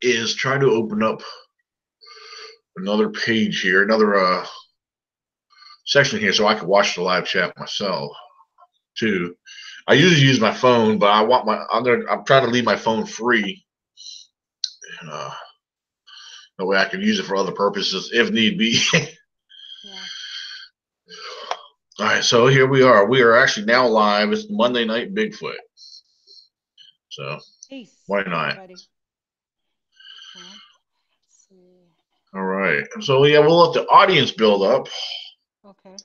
is try to open up another page here, another section here, so I can watch the live chat myself too. I usually use my phone, but I'm trying to leave my phone free, and that way I can use it for other purposes if need be. Yeah. All right, so here we are. We are actually now live. It's Monday Night Bigfoot, so Peace, why not? everybody. Well, let's see. All right. So yeah, we'll let the audience build up, Okay.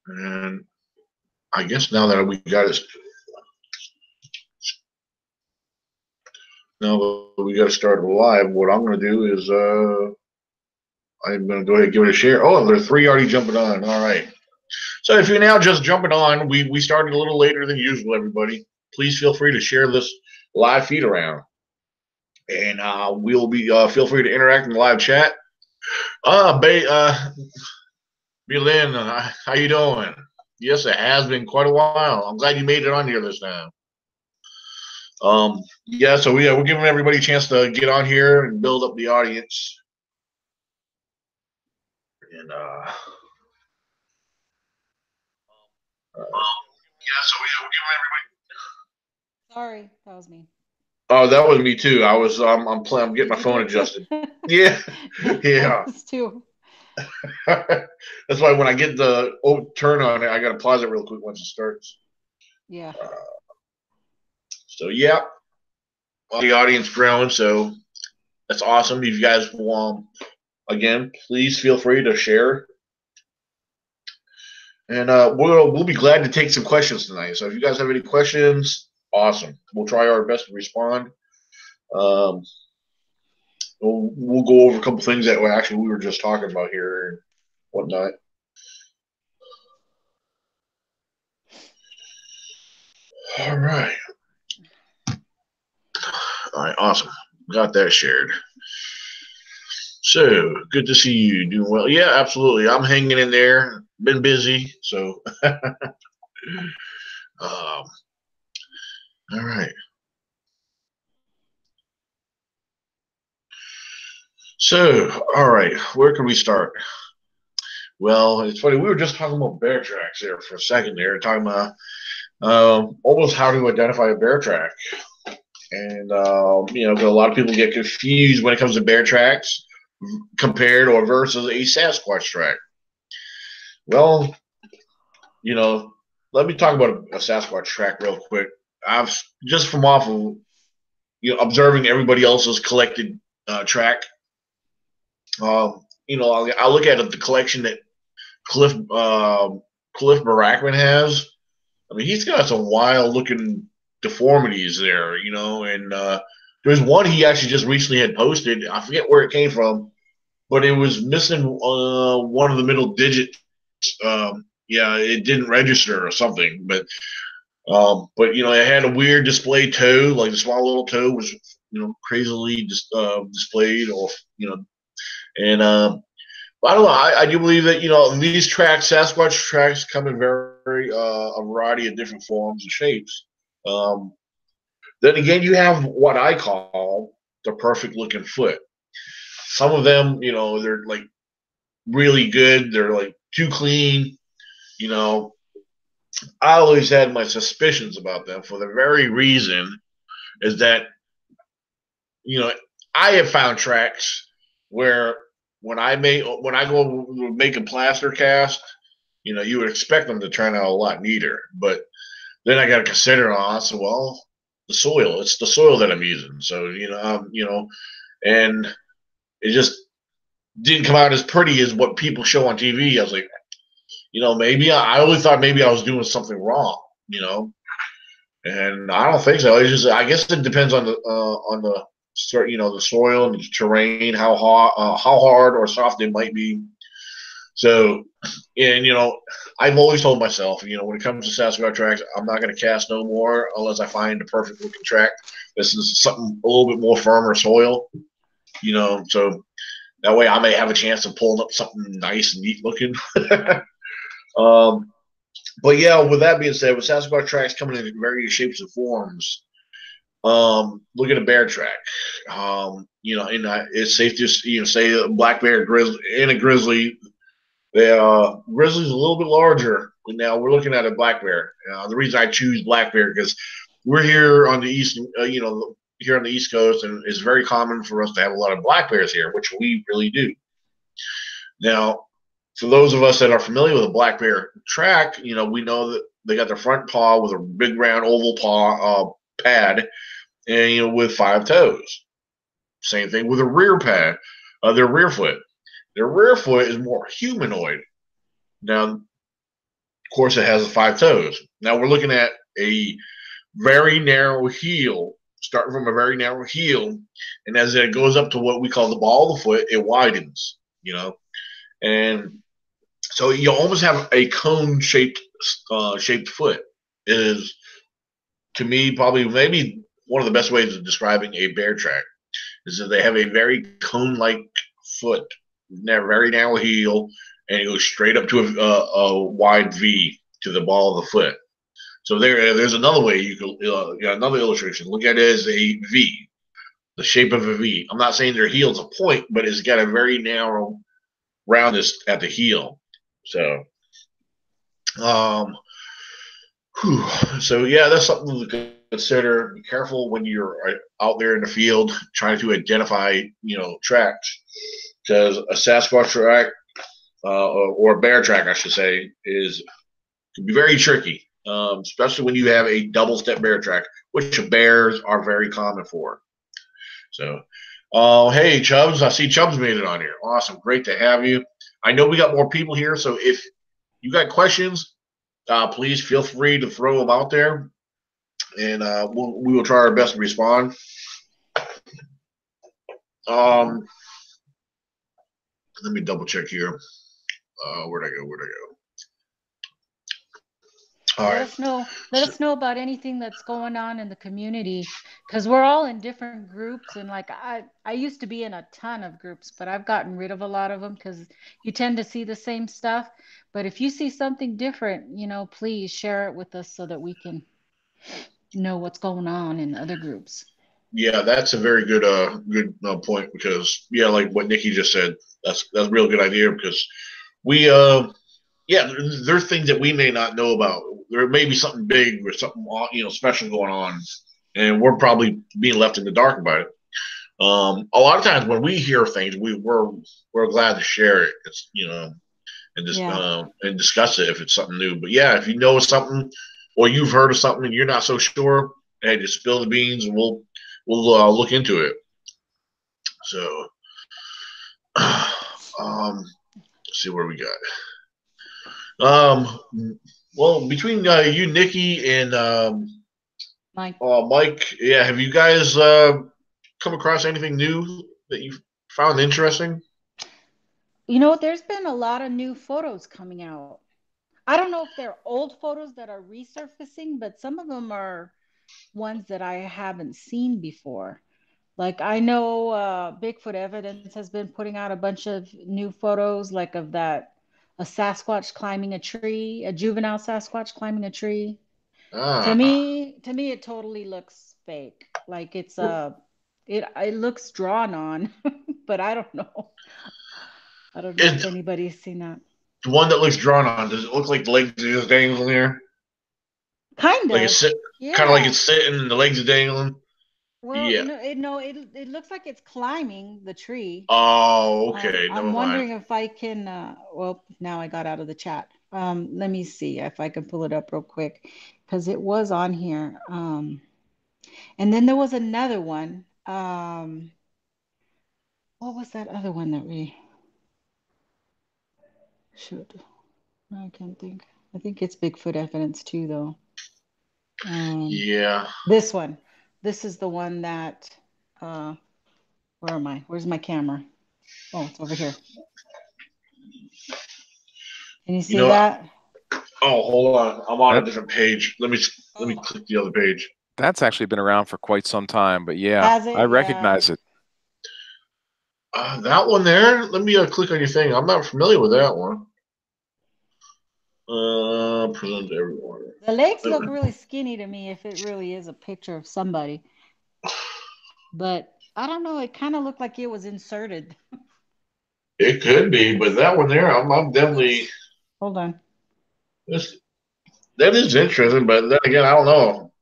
and I guess now that we got it, now that we got to start live, what I'm going to do is I'm going to go ahead and give it a share. Oh, there are three already jumping on. All right. So if you're now just jumping on, we started a little later than usual. Everybody, please feel free to share this live feed around, and we'll be feel free to interact in the live chat. Lynn, how you doing? Yes, it has been quite a while. I'm glad you made it on here this time. Yeah, so we're giving everybody a chance to get on here and build up the audience. And yeah, so we're giving everybody. Sorry, that was me. Oh, that was me too. I'm getting Did my you do phone it too? adjusted. Yeah, I yeah. was too. That's why when I get the turn on it, I gotta pause it real quick once it starts. Yeah. Uh, so yeah, the audience growing, so that's awesome. If you guys again, please feel free to share, and we'll be glad to take some questions tonight. So if you guys have any questions, awesome. We'll try our best to respond. Um, we'll go over a couple things that we were just talking about here and whatnot. All right. All right, awesome. Got that shared. So good to see you doing well. Yeah, absolutely. I'm hanging in there. Been busy, so all right. So, all right, where can we start? Well, it's funny. We were just talking about bear tracks there for a second. There, talking about almost how to identify a bear track, and a lot of people get confused when it comes to bear tracks compared or versus a Sasquatch track. Well, you know, let me talk about a Sasquatch track real quick. I've just from off of observing everybody else's collected track. I look at the collection that Cliff Barackman has. I mean, he's got some wild looking deformities there, and there's one he actually just recently had posted. I forget where it came from, but it was missing one of the middle digits. Yeah, it didn't register or something, but it had a weird display toe, like the small little toe was crazily displayed, or and I don't know. I do believe that these tracks, Sasquatch tracks, come in very a variety of different forms and shapes. Um, then again, you have what I call the perfect looking foot. Some of them, they're like really good. They're like too clean. You know, I always had my suspicions about them for the very reason is that you know I have found tracks where when I go make a plaster cast, you would expect them to turn out a lot neater. But then I got to consider also, well, the soil. It's the soil that I'm using. So and it just didn't come out as pretty as what people show on TV. I was like, maybe I always thought maybe I was doing something wrong. You know, and I don't think so. It's just I guess it depends on the the soil and the terrain, how hard or soft it might be. So, and I've always told myself, when it comes to Sasquatch tracks, I'm not going to cast no more unless I find the perfect looking track. This is something a little bit more firmer soil, so that way I may have a chance of pulling up something nice and neat looking. um, but yeah, with that being said, with Sasquatch tracks coming in various shapes and forms, Look at a bear track. And it's safe to say a black bear, grizzly, and a grizzly. The grizzly's a little bit larger. Now we're looking at a black bear. The reason I choose black bear because we're here on the east, here on the East Coast, and it's very common for us to have a lot of black bears here, which we really do. Now, for those of us that are familiar with a black bear track, we know that they got their front paw with a big round oval paw pad, and with 5 toes. Same thing with a rear pad, their rear foot. Their rear foot is more humanoid. Now, of course, it has 5 toes. Now we're looking at a very narrow heel, starting from a very narrow heel, and as it goes up to what we call the ball of the foot, it widens. And so you almost have a cone shaped foot. It is, to me, probably maybe one of the best ways of describing a bear track is that they have a very cone-like foot, very narrow heel, and it goes straight up to a wide V to the ball of the foot. So there's another way you could, another illustration. Look at it as a V, the shape of a V. I'm not saying their heel's a point, but it's got a very narrow roundness at the heel. So, so yeah, that's something to consider. Be careful when you're out there in the field trying to identify, tracks, because a Sasquatch track or a bear track, I should say, can be very tricky, especially when you have a double step bear track, which bears are very common for. So, hey, Chubbs, I see Chubbs made it on here. Awesome, great to have you. I know we got more people here, so if you got questions, please feel free to throw them out there, and we will try our best to respond. Let me double check here. Where'd I go? All Let right. us know. Let us know about anything that's going on in the community, because we're all in different groups. And like I used to be in a ton of groups, but I've gotten rid of a lot of them because you tend to see the same stuff. But if you see something different, please share it with us so that we can know what's going on in other groups. Yeah, that's a very good point because like what Nikki just said, that's a real good idea because we there's things that we may not know about. There may be something big or something special going on, and we're probably being left in the dark about it. A lot of times when we hear things, we're glad to share it. It's and just and discuss it if it's something new. But yeah, if you know something or you've heard of something and you're not so sure, hey, just spill the beans and we'll look into it. So, let's see where we got. Well, between you, Nikki, and Mike, yeah, have you guys come across anything new that you found interesting? There's been a lot of new photos coming out. I don't know if they're old photos that are resurfacing, but some of them are ones that I haven't seen before. Like I know Bigfoot Evidence has been putting out a bunch of new photos, like of a Sasquatch climbing a tree, a juvenile Sasquatch climbing a tree. To Ah, me, it totally looks fake. Like it looks drawn on, but I don't know. I don't know if it's anybody's seen that. the one that looks drawn on. Does it look like the legs are just dangling here? Kind Like it's of, sit, kind of like yeah. it's sitting and the legs are dangling. Well, Yeah. it looks like it's climbing the tree. Oh, okay. I'm Never mind. wondering if I can, well, now I got out of the chat. Let me see if I can pull it up real quick because it was on here. And then there was another one. What was that other one that we should? I can't think. I think it's Bigfoot Evidence too, though. Yeah. This one. This is the one that, uh, where am I? Where's my camera? Oh, it's over here. Can you You see know. that? Oh, hold on. I'm on a That different page. Let me Oh, click the other page. that's actually been around for quite some time, but yeah, has I it? Yeah. recognize it. That one there. Let me click on your thing. I'm not familiar with that one. Present to everyone. The legs look really skinny to me if it really is a picture of somebody. But I don't know. It kind of looked like it was inserted. It could be, but that one there, I'm definitely. Hold on. This, that is interesting, but then again, I don't know.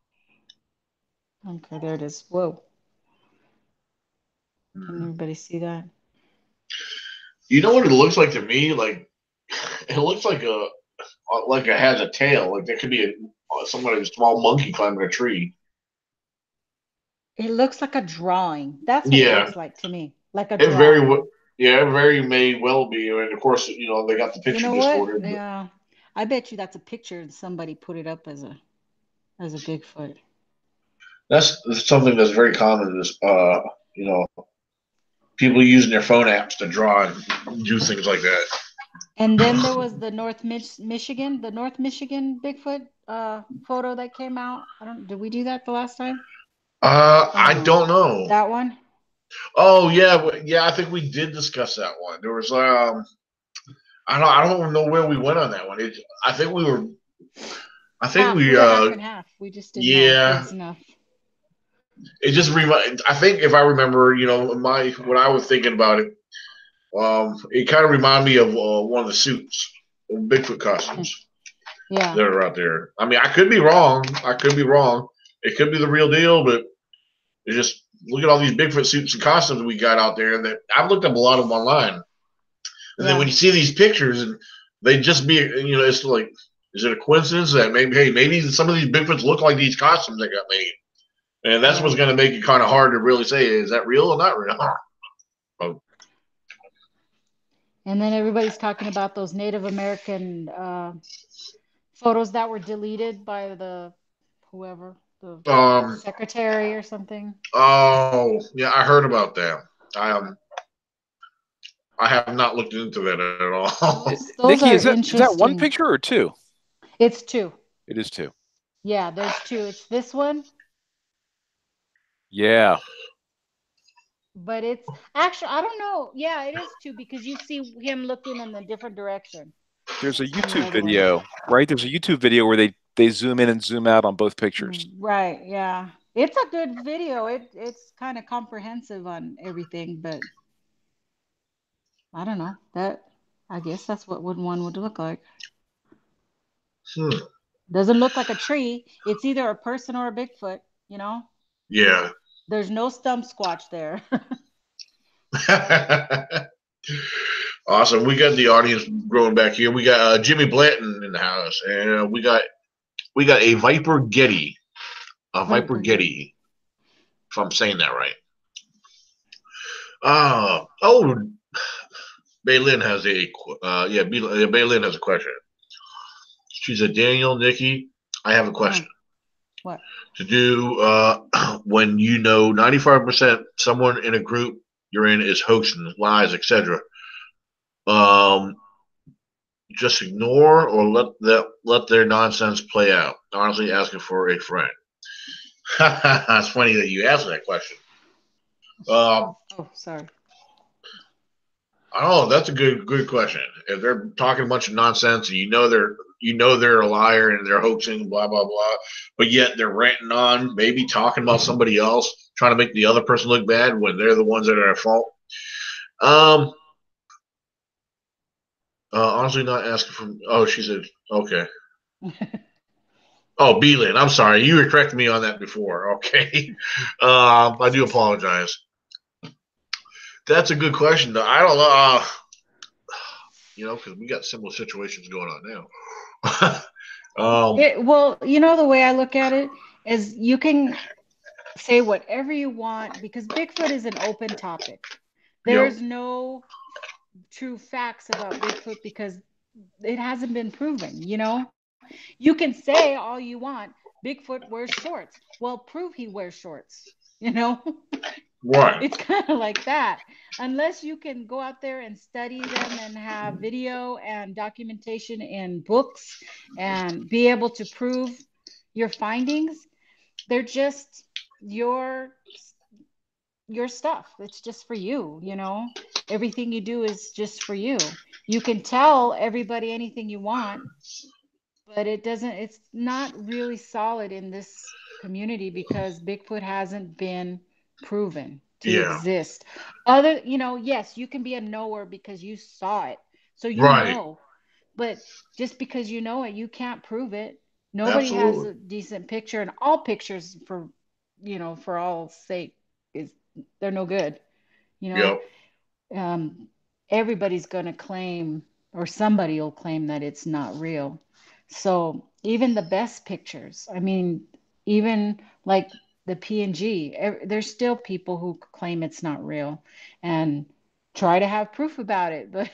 Okay, there it is. Whoa. Can everybody see that? You know what it looks like to me? Like it looks like it has a tail. Like there could be a small monkey climbing a tree. It looks like a drawing. That's what it Yeah, looks like to me. Like a it very drawing. yeah, it very may well be. And of course, they got the You picture know what? distorted. But Yeah. I bet you that's a picture and somebody put it up as a Bigfoot. that's something that's very common. Is you know, people using their phone apps to draw and do things like that. And then there was the North Michigan Bigfoot photo that came out. I don't, did we do that the last time? Or I no? don't know. That one? Oh yeah. I think we did discuss that one. There was I don't know where we went on that one. I think we were. I think Half. We we. were half and half. We just didn't know if it Yeah. was enough. It just remind. I think if I remember, my what I was thinking about it. It kind of reminded me of one of the suits, Bigfoot costumes Yeah. that are out there. I mean, I could be wrong. I could be wrong. It could be the real deal, but it's just look at all these Bigfoot suits and costumes we got out there. That I've looked up a lot of them online, and then when Yeah. you see these pictures and they just be, it's like, is it a coincidence that maybe some of these Bigfoots look like these costumes that got made, and that's what's Right. going to make it kind of hard to really say is that real or not real. And then everybody's talking about those Native American photos that were deleted by the whoever, the Um. secretary or something. Oh, yeah, I heard about that. I I have not looked into that at all. Those Nikki, are is that one interesting. picture or two? It's two. It is two. Yeah, there's two. It's this one, Yeah. but it's actually, I don't know. Yeah, it is two because you see him looking in a different direction There's a on the YouTube other one. video, right? There's a YouTube video where they zoom in and zoom out on both pictures. Right, yeah. It's a good video. It's kind of comprehensive on everything, but I don't know. I guess that's what one would look like. Hmm. Doesn't look like a tree. It's either a person or a Bigfoot, you know? Yeah. There's no stump squatch there. Awesome. We got the audience growing back here. We got Jimmy Blanton in the house, and we got a Viper Getty, Viper Getty. if I'm saying that right. Oh, Baylin has Baylin has a question. She said, Daniel, Nikki, I have a question. What? To do when 95% someone in a group you're in is hoaxing, lies, etc. Just ignore or let their nonsense play out. Honestly, asking for a friend. It's funny that you asked that question. Oh, sorry. I don't know. That's a good question. If they're talking a bunch of nonsense and they're a liar and they're hoaxing, blah blah blah, but yet they're ranting on, maybe talking about somebody else, trying to make the other person look bad when they're the ones that are at fault. Um, honestly, not asking for. Oh, she said, okay. Oh, Beelan. I'm sorry. You were correcting me on that before. Okay. I do apologize. That's a good question, though. I don't know. Because we got similar situations going on now. Well, the way I look at it is you can say whatever you want because Bigfoot is an open topic. There's no true facts about Bigfoot because it hasn't been proven, You can say all you want, Bigfoot wears shorts. Well, prove he wears shorts, Right. It's kind of like that. Unless you can go out there and study them and have video and documentation in books and be able to prove your findings, they're just your stuff. It's just for you, Everything you do is just for you. You can tell everybody anything you want, but it's not really solid in this community because Bigfoot hasn't been proven to Yeah. exist. Other, yes, you can be a knower because you saw it. So Right. but just because you know it, you can't prove it. Nobody has Absolutely. a decent picture, and all pictures for all sake is they're no good. You know, Yep. um, everybody's going to claim, or somebody will claim that it's not real. So even the best pictures, I mean, even like the PNG, there's still people who claim it's not real and try to have proof about it. But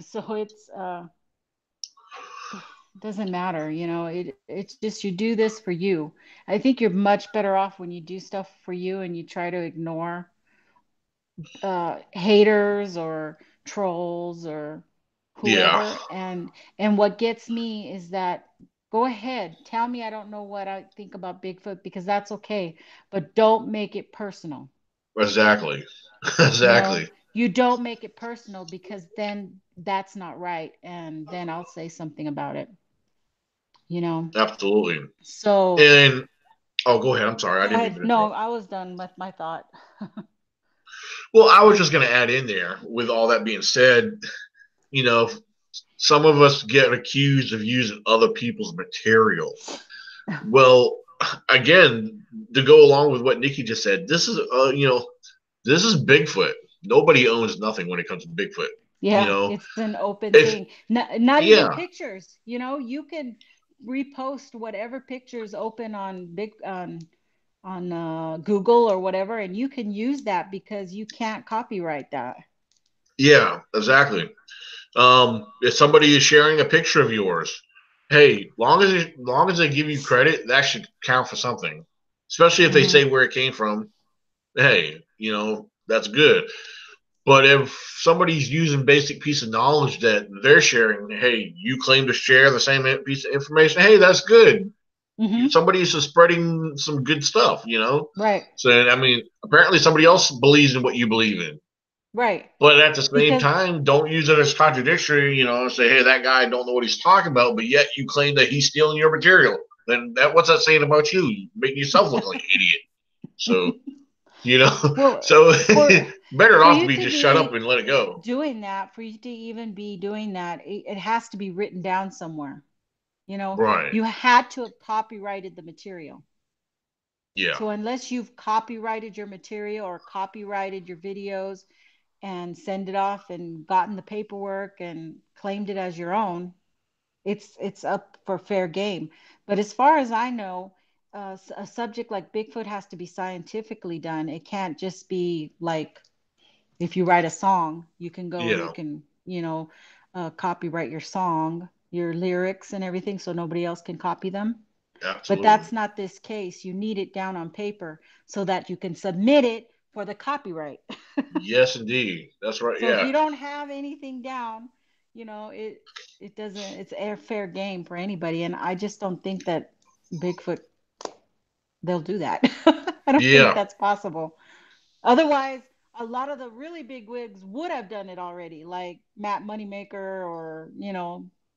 so doesn't matter, it's just you do this for you. I think you're much better off when you do stuff for you and you try to ignore haters or trolls or Yeah. whoever. And what gets me is that go ahead, tell me I don't know what I think about Bigfoot because that's okay, but don't make it personal. Exactly. You know, Exactly. you don't make it personal because then that's not right, and then I'll say something about it, you know. Absolutely. So And oh, go ahead. I'm sorry. I go didn't mean ahead. to No, interrupt. I was done with my thought. Well, I was just going to add in there, with all that being said, you know, some of us get accused of using other people's material. Well, again, to go along with what Nikki just said, this is Bigfoot. Nobody owns nothing when it comes to Bigfoot. You Yeah, know, it's an open if thing. Not even yeah, pictures, you can repost whatever pictures open on Google or whatever, and you can use that because you can't copyright that. yeah, exactly. If somebody is sharing a picture of yours, hey, long as they give you credit, that should count for something. Especially if they Hmm. say where it came from. Hey, that's good. But if somebody's using basic piece of knowledge that they're sharing, hey, you claim to share the same piece of information. Hey, that's good. Hmm. Somebody's just spreading some good stuff. Right, So I mean, apparently somebody else believes in what you believe in. right. But at the same Because time, don't use it as contradictory. Say, hey, that guy don't know what he's talking about, but yet you claim that he's stealing your material. Then what's that saying about you? You making yourself look like an idiot. So well, so for better for off to you be to just shut up be and let it go. doing that, for you to even be doing that, it has to be written down somewhere. Right. You had to have copyrighted the material. Yeah. So unless you've copyrighted your material or copyrighted your videos and send it off and gotten the paperwork and claimed it as your own, it's up for fair game. But as far as I know, a subject like Bigfoot has to be scientifically done. It can't just be like if you write a song, you can go and you Yeah. can, copyright your song, your lyrics and everything so nobody else can copy them. But Absolutely. that's not this case. You need it down on paper so that you can submit it for the copyright. Yes, indeed. That's right. So if Yeah. you don't have anything down, it doesn't, it's a fair game for anybody. And I just don't think that Bigfoot, they'll do that. I don't think Yeah. that's possible. Otherwise, a lot of the really big wigs would have done it already, like Matt Moneymaker or,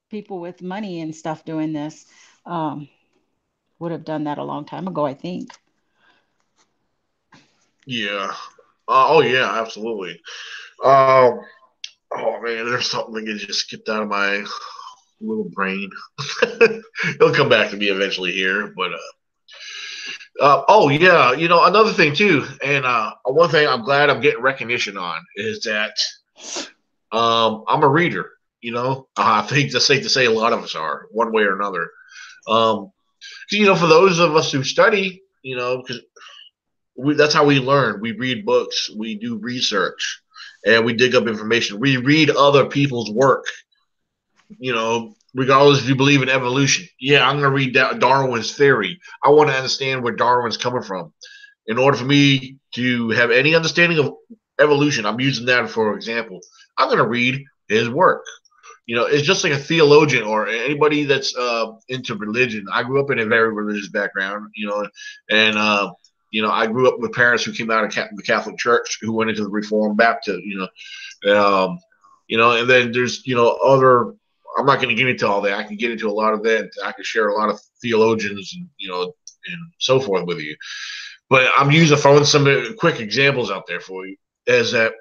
people with money and stuff doing this. Um, would have done that a long time ago, I think. Yeah. Oh yeah. Absolutely. Um. Oh man, there's something that just skipped out of my little brain. It'll come back to me eventually here, but oh yeah, another thing too, and one thing I'm glad I'm getting recognition on is that I'm a reader. I think that's safe to say a lot of us are one way or another. Um, for those of us who study, because that's how we learn. We read books, we do research, and we dig up information. We read other people's work. Regardless if you believe in evolution. Yeah, I'm going to read Darwin's theory. I want to understand where Darwin's coming from. In order for me to have any understanding of evolution, I'm using that for example. I'm going to read his work. It's just like a theologian or anybody that's into religion. I grew up in a very religious background, and I grew up with parents who came out of the Catholic Church who went into the Reformed Baptist, and then there's other. I'm not going to get into all that. I can get into a lot of that. I can share a lot of theologians and and so forth with you. But I'm throwing some quick examples out there for you. Is that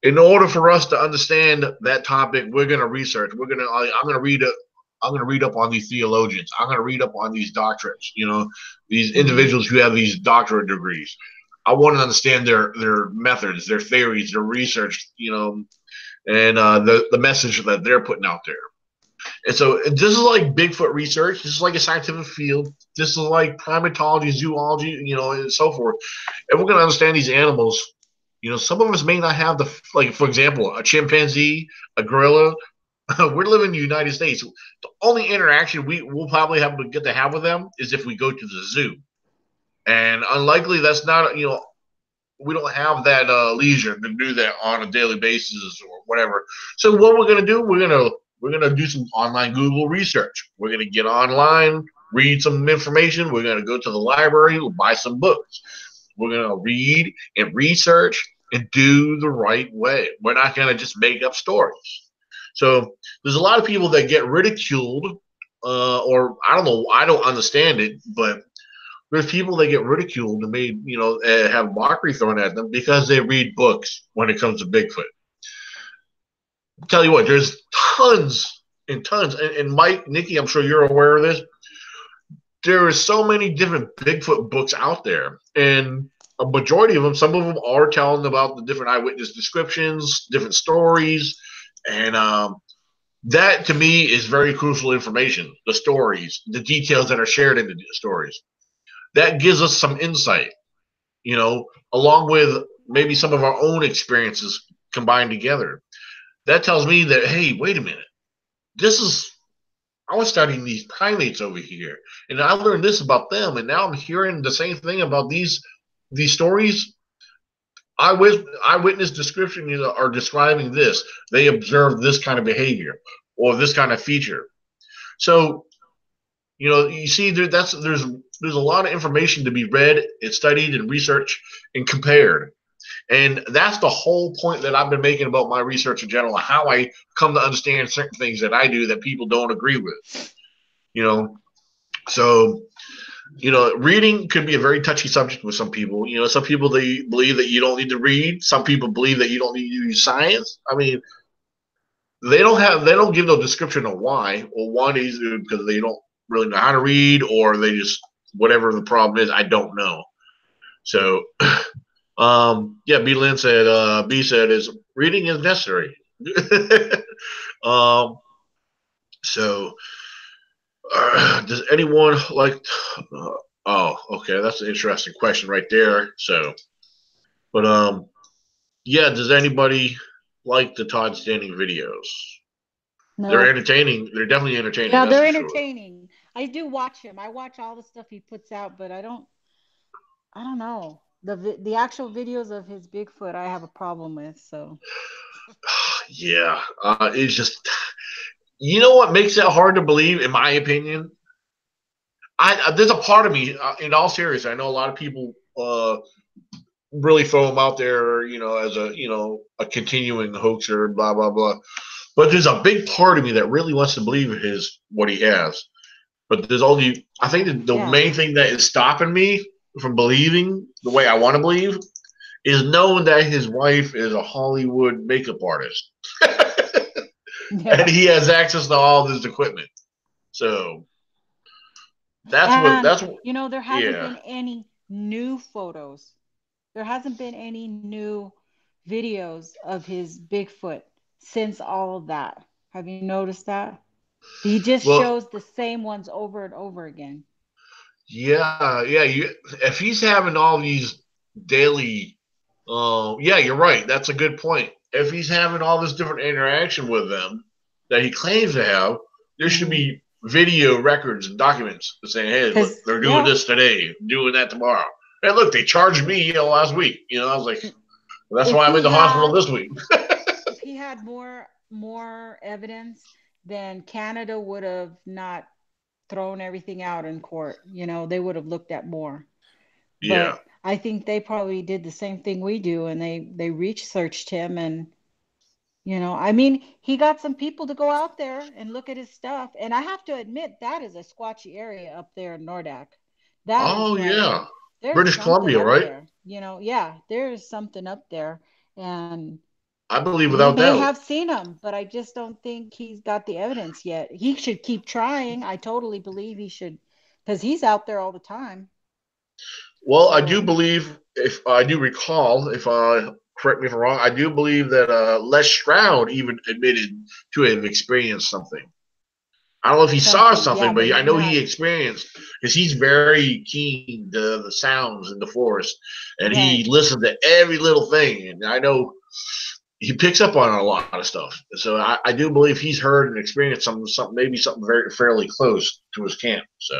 in order for us to understand that topic, we're going to research. I'm going to read it. I'm going to read up on these theologians. I'm going to read up on these doctorates. These individuals who have these doctorate degrees. I want to understand their methods, their theories, their research. And the message that they're putting out there. And so this is like Bigfoot research. This is like a scientific field. This is like primatology, zoology, and so forth. And we're going to understand these animals. Some of us may not have for example, a chimpanzee, a gorilla. We're living in the United States. The only interaction we'll probably get to have with them is if we go to the zoo. And unlikely that's not, we don't have that leisure to do that on a daily basis or whatever. So what we're going to do, we're going to do some online Google research. We're going to get online, read some information. We're going to go to the library, we'll buy some books. We're going to read and research and do the right way. We're not going to just make up stories. So there's a lot of people that get ridiculed, or I don't know, I don't understand it, but there's people that get ridiculed and made, have mockery thrown at them because they read books when it comes to Bigfoot. I'll tell you what, there's tons and tons. And Mike, Nikki, I'm sure you're aware of this. There are so many different Bigfoot books out there. And a majority of them, some of them are telling about the different eyewitness descriptions, different stories. And that, to me, is very crucial information. The stories, the details that are shared in the stories. That gives us some insight, along with maybe some of our own experiences combined together. That tells me that, hey, wait a minute. I was studying these primates over here, and I learned this about them, and now I'm hearing the same thing about these stories. Eyewitness description are describing this. They observed this kind of behavior or this kind of feature. So, you see, there's a lot of information to be read and studied and researched and compared. And that's the whole point that I've been making about my research in general, how I come to understand certain things that I do that people don't agree with. So, reading could be a very touchy subject with some people. Some people, they believe that you don't need to read. Some people believe that you don't need to use science. I mean, they don't give no description of why, or one is because they don't really know how to read, or they just, whatever the problem is, I don't know. So, B. Lynn said, B said is reading is necessary. So, does anyone like? Oh, okay, that's an interesting question right there. So, but does anybody like the Todd Standing videos? No. They're entertaining. They're definitely entertaining. Yeah, they're entertaining. Sure. I do watch him. I watch all the stuff he puts out, but I don't know. The actual videos of his Bigfoot, I have a problem with. So. Yeah, it's just, what makes it hard to believe, in my opinion. There's a part of me, in all seriousness, I know a lot of people really throw him out there, as a continuing hoaxer, blah blah blah. But there's a big part of me that really wants to believe what he has. But there's I think the main thing that is stopping me from believing the way I want to believe is knowing that his wife is a Hollywood makeup artist. And he has access to all this equipment. So there hasn't been any new photos. There hasn't been any new videos of his Bigfoot since all of that. Have you noticed that? He just shows the same ones over and over again. Yeah. If he's having all these daily, you're right. That's a good point. If he's having all this different interaction with them that he claims to have, there should be video records and documents saying, "Hey, look, they're doing this today, doing that tomorrow." Hey, look, they charged me last week. I was like, well, that's why I'm in the hospital this week. If he had more evidence, then Canada would have not thrown everything out in court. They would have looked at more. Yeah. But I think they probably did the same thing we do, and they researched him, and he got some people to go out there and look at his stuff. And I have to admit, that is a squatchy area up there in Nordack. That is Oh like, yeah, there's British something Columbia, up right? there, you know. Yeah, there's something up there. And I believe we without may doubt. have seen him, but I just don't think he's got the evidence yet. He should keep trying. I totally believe he should, because he's out there all the time. Well, I do So, believe, if I do recall, if correct me if I'm wrong, I do believe that Les Stroud even admitted to have experienced something. I don't know if he saw something, yeah, something, but but I he's know he not experienced because he's very keen to the sounds in the forest, and he right. listens to every little thing. And I know he picks up on a lot of stuff. So I do believe he's heard and experienced something, maybe something very fairly close to his camp. So,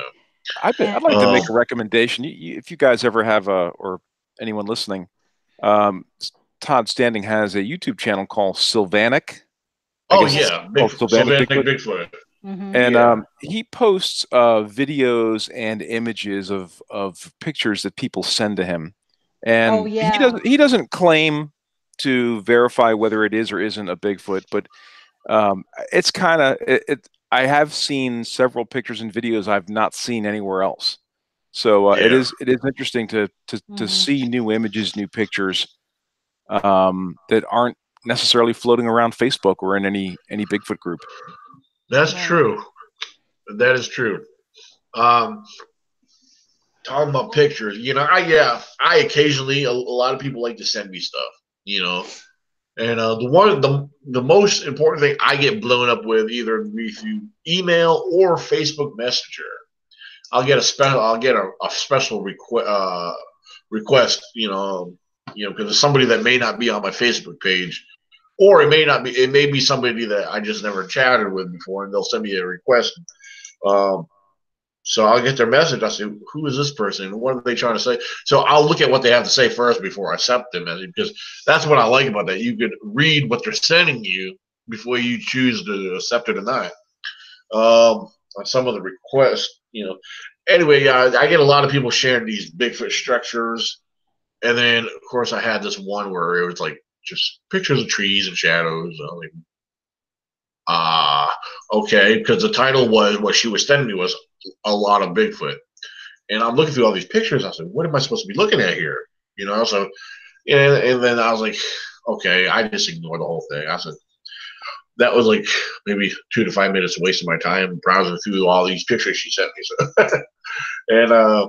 I'd And like to make um, a recommendation. If you guys ever have or anyone listening, um, Todd Standing has a YouTube channel called Sylvanic. I oh guess it's yeah, called Bigfoot, Sylvanic Sylvanic Bigfoot. Bigfoot. mm-hmm. And Yeah, he posts videos and images of pictures that people send to him, Oh and yeah. he doesn't claim to verify whether it is or isn't a Bigfoot, but it's kind of I have seen several pictures and videos I've not seen anywhere else. So yeah. it is interesting to Mm-hmm. see new images, new pictures that aren't necessarily floating around Facebook or in any Bigfoot group. That's Right. true. That is true. Um, talking about pictures, I occasionally a lot of people like to send me stuff, you know, and the most important thing I get blown up with either through email or Facebook Messenger. I'll get a special request, because it's somebody that may not be on my Facebook page, or it may be somebody that I just never chatted with before, and they'll send me a request. Um, So I'll get their message. I say, who is this person? What are they trying to say? So I'll look at what they have to say first before I accept the message, because that's what I like about that. You could read what they're sending you before you choose to accept or deny. On some of the requests, Anyway, I get a lot of people sharing these Bigfoot structures. And then, of course, I had this one where it was like just pictures of trees and shadows. I'm like, okay, because the title was what she was sending me was a lot of Bigfoot. And I'm looking through all these pictures. I said, what am I supposed to be looking at here? So, and then I was like, okay, I just ignored the whole thing. I said, that was like maybe 2 to 5 minutes of wasting my time browsing through all these pictures she sent me. So, and, uh,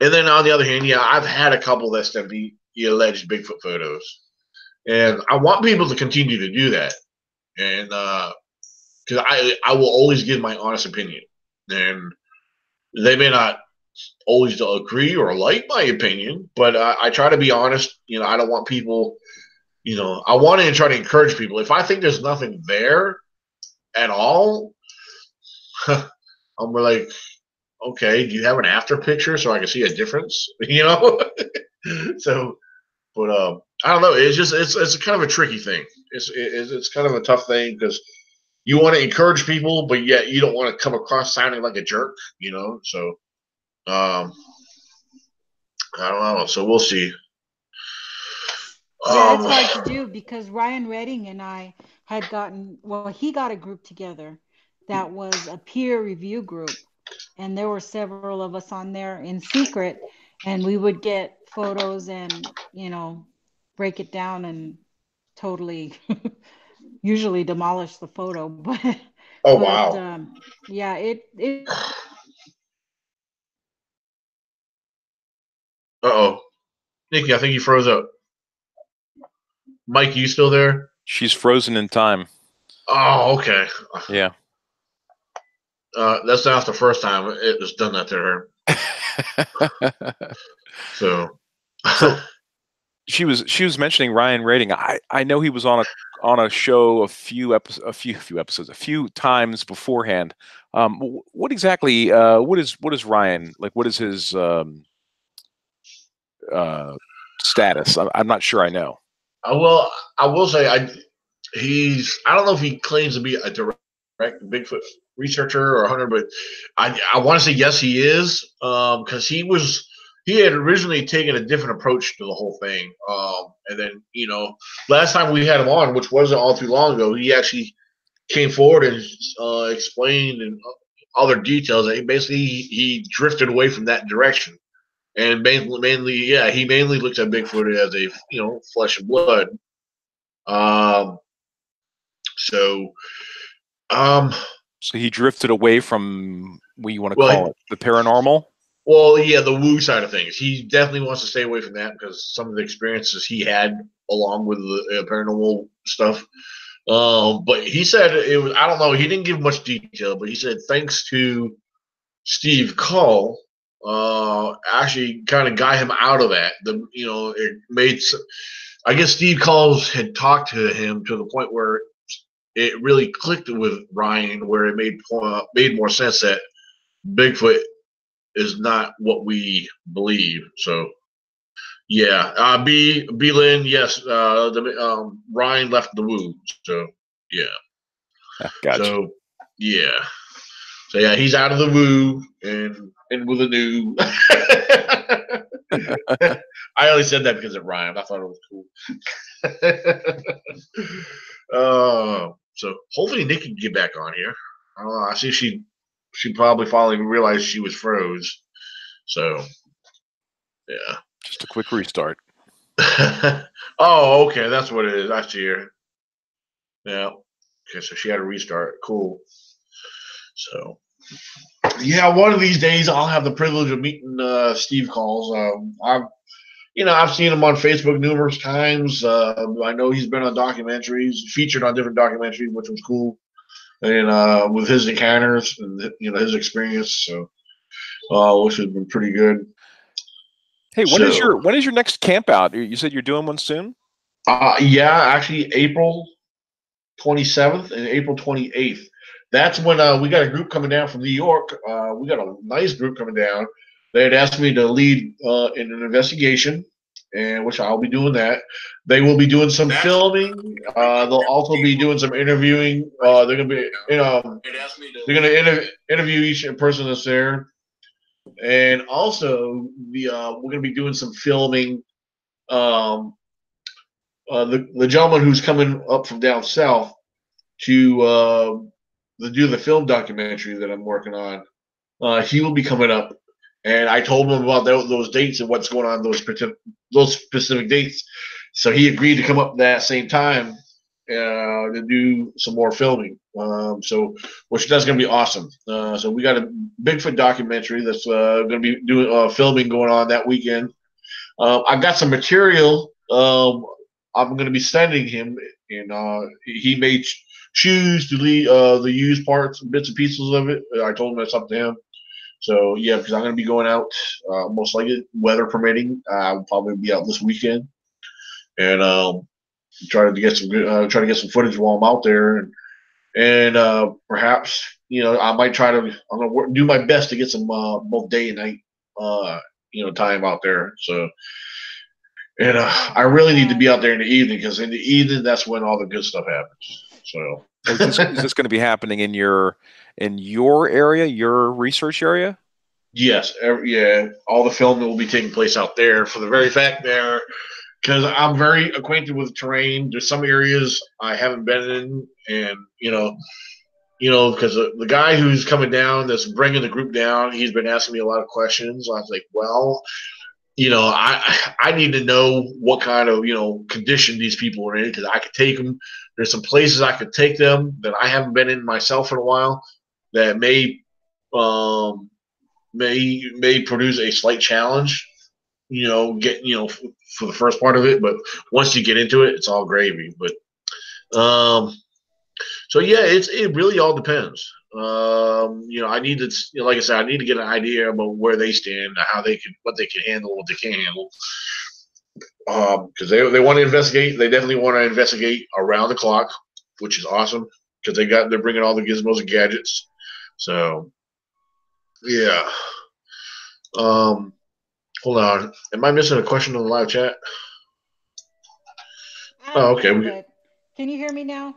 and then on the other hand, yeah, I've had a couple that sent me the alleged Bigfoot photos. And I want people to continue to do that. And, because I will always give my honest opinion. And they may not always agree or like my opinion, but I try to be honest. I don't want people, I want to try to encourage people. If I think there's nothing there at all, I'm like, okay, do you have an after picture so I can see a difference? So, but I don't know. It's just it's kind of a tricky thing. It's kind of a tough thing because you want to encourage people, but yet you don't want to come across sounding like a jerk. So um, I don't know. So we'll see. Yeah, it's Um, hard to do because Ryan Redding and I had gotten, well, he got a group together that was a peer review group. And there were several of us on there in secret, and we would get photos and, break it down and totally usually demolish the photo. oh But wow. yeah, it Uh-oh. Nikki, I think you froze up. Mike, you still there? She's frozen in time. Oh, okay. Yeah. That's not the first time it has done that to her. So, So she was mentioning Ryan Rating. I know he was on a show a few times beforehand. What exactly what is Ryan like? What is his uh, status? I'm not sure. I know. I will say I don't know if he claims to be a direct Bigfoot researcher or hunter, but I want to say yes, he is, because he had originally taken a different approach to the whole thing, and then last time we had him on, which wasn't all too long ago, he actually came forward and explained and other details. That he drifted away from that direction, and he mainly looks at Bigfoot as a flesh and blood. Um, so um, So he drifted away from what you want to well, call it, the paranormal. Well, yeah, the woo side of things. He definitely wants to stay away from that because some of the experiences he had along with the paranormal stuff. But he said it was, I don't know, he didn't give much detail, but he said thanks to Steve Call, actually kind of got him out of that. It made, I guess Steve Calls had talked to him to the point where it really clicked with Ryan, where it made more sense that Bigfoot is not what we believe. So yeah, B Lynn, yes. Ryan left the woo. So yeah. Gotcha. So yeah. So yeah, he's out of the woo and with a new. I only said that because it rhymed. I thought it was cool. So hopefully Nick can get back on here. I don't know. I see she probably finally realized she was froze. So yeah. Just a quick restart. Oh, okay. That's what it is. I see her. Yeah. Okay, so she had to restart. Cool. So, yeah, one of these days I'll have the privilege of meeting Steve Calls. I've seen him on Facebook numerous times. I know he's been on documentaries, featured on different documentaries, which was cool. And with his encounters and his experience, so which has been pretty good. Hey, when is your next camp out? You said you're doing one soon? Yeah, actually April 27th and April 28th. That's when we got a group coming down from New York. We got a nice group coming down. They had asked me to lead in an investigation, and which I'll be doing that. They will be doing some filming. They'll also be doing some interviewing. They're gonna be, they're gonna interview each person that's there, and also we're gonna be doing some filming. Um, the gentleman who's coming up from down south to do the film documentary that I'm working on. He will be coming up, and I told him about those dates and what's going on those specific dates. So he agreed to come up that same time to do some more filming. Which that's going to be awesome. So we got a Bigfoot documentary that's going to be doing filming going on that weekend. I got some material. I'm going to be sending him, and he may choose to leave the used parts, bits and pieces of it. I told him that's up to him. So yeah, because I'm going to be going out, most likely weather permitting. I'll probably be out this weekend, and try to get some footage while I'm out there, and perhaps I might try to. I'm going to do my best to get some both day and night time out there. So. And I really need to be out there in the evening because in the evening that's when all the good stuff happens. So is this going to be happening in your area, your research area? Yes, all the filming will be taking place out there for the very fact there, because I'm very acquainted with terrain. There's some areas I haven't been in, and because the guy who's coming down, that's bringing the group down, he's been asking me a lot of questions. I was like, well. I need to know what kind of condition these people are in because I could take them. There's some places I could take them that I haven't been in myself in a while that may produce a slight challenge. For the first part of it, but once you get into it, it's all gravy. But so yeah, it really all depends. I need to, like I said, I need to get an idea about where they stand, what they can handle, what they can't handle. Because they want to investigate. They definitely want to investigate around the clock, which is awesome because they're bringing all the gizmos and gadgets. So yeah. Hold on. Am I missing a question on the live chat? Oh, okay. Can you hear me now?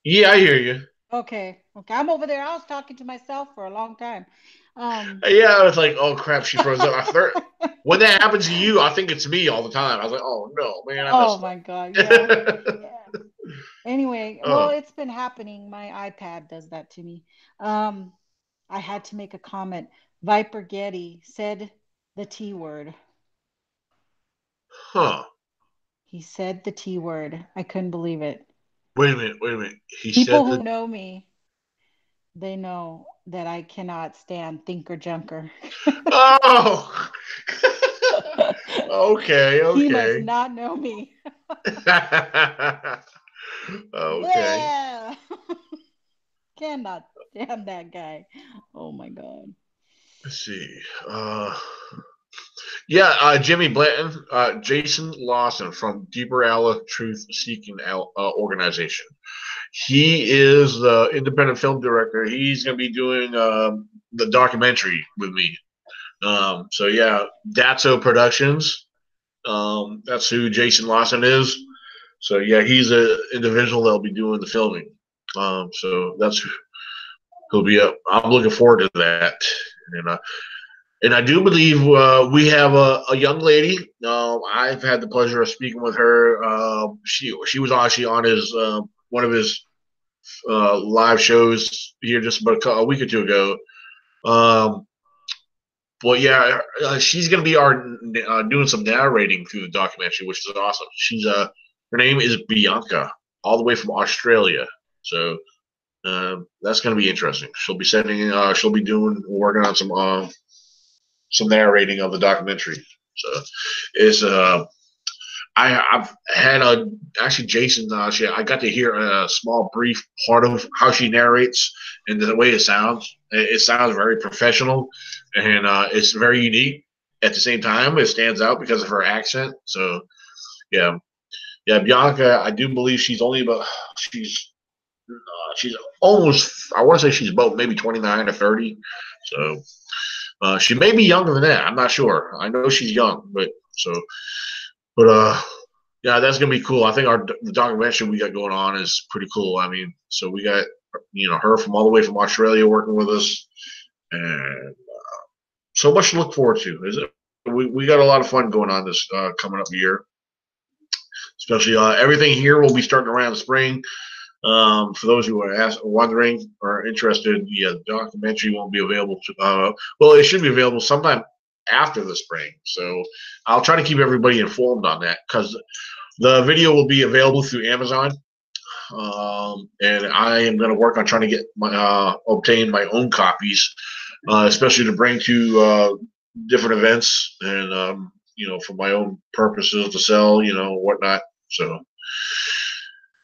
Yeah, I hear you. Okay. I'm over there. I was talking to myself for a long time. Yeah, it's like, oh crap, she froze up. When that happens to you, I think it's me all the time. I was like, oh no, man. Oh my God. Yeah. Yeah. Anyway, well, it's been happening. My iPad does that to me. I had to make a comment. Viper Getty said the T word. Huh. He said the T word. I couldn't believe it. Wait a minute. He People said who that. know me, they know that I cannot stand Thinker Junker. Oh. He must Okay. not know me. Okay. Yeah. Cannot stand that guy. Oh my God. Let's see. Jimmy Blanton, Jason Lawson from Deeper Allah Truth Seeking organization. He is the independent film director. He's going to be doing the documentary with me. So yeah, Datso Productions. That's who Jason Lawson is. So yeah, he's an individual that'll be doing the filming. So that's he'll be up. I'm looking forward to that. And I do believe we have a young lady. I've had the pleasure of speaking with her. She was actually on his one of his live shows here just about a week or two ago. But yeah, she's going to be doing some narrating through the documentary, which is awesome. She's her name is Bianca, all the way from Australia. So that's going to be interesting. She'll be working on some narrating of the documentary. So it's I've had actually Jason. I got to hear a small brief part of how she narrates and the way it sounds. It sounds very professional, and it's very unique. At the same time, it stands out because of her accent. So yeah, Bianca. I do believe she's almost. I want to say she's about maybe 29 or 30. So she may be younger than that. I'm not sure. I know she's young, but yeah, that's gonna be cool. I think the documentary we got going on is pretty cool. I mean, so we got her from all the way from Australia working with us, and so much to look forward to. Is it? We got a lot of fun going on this coming up year. Especially everything here will be starting around the spring. For those who are wondering or interested, the documentary won't be available well, it should be available sometime after the spring. So I'll try to keep everybody informed on that because the video will be available through Amazon. And I am going to work on trying to get obtain my own copies, especially to bring to different events and for my own purposes to sell, whatnot. So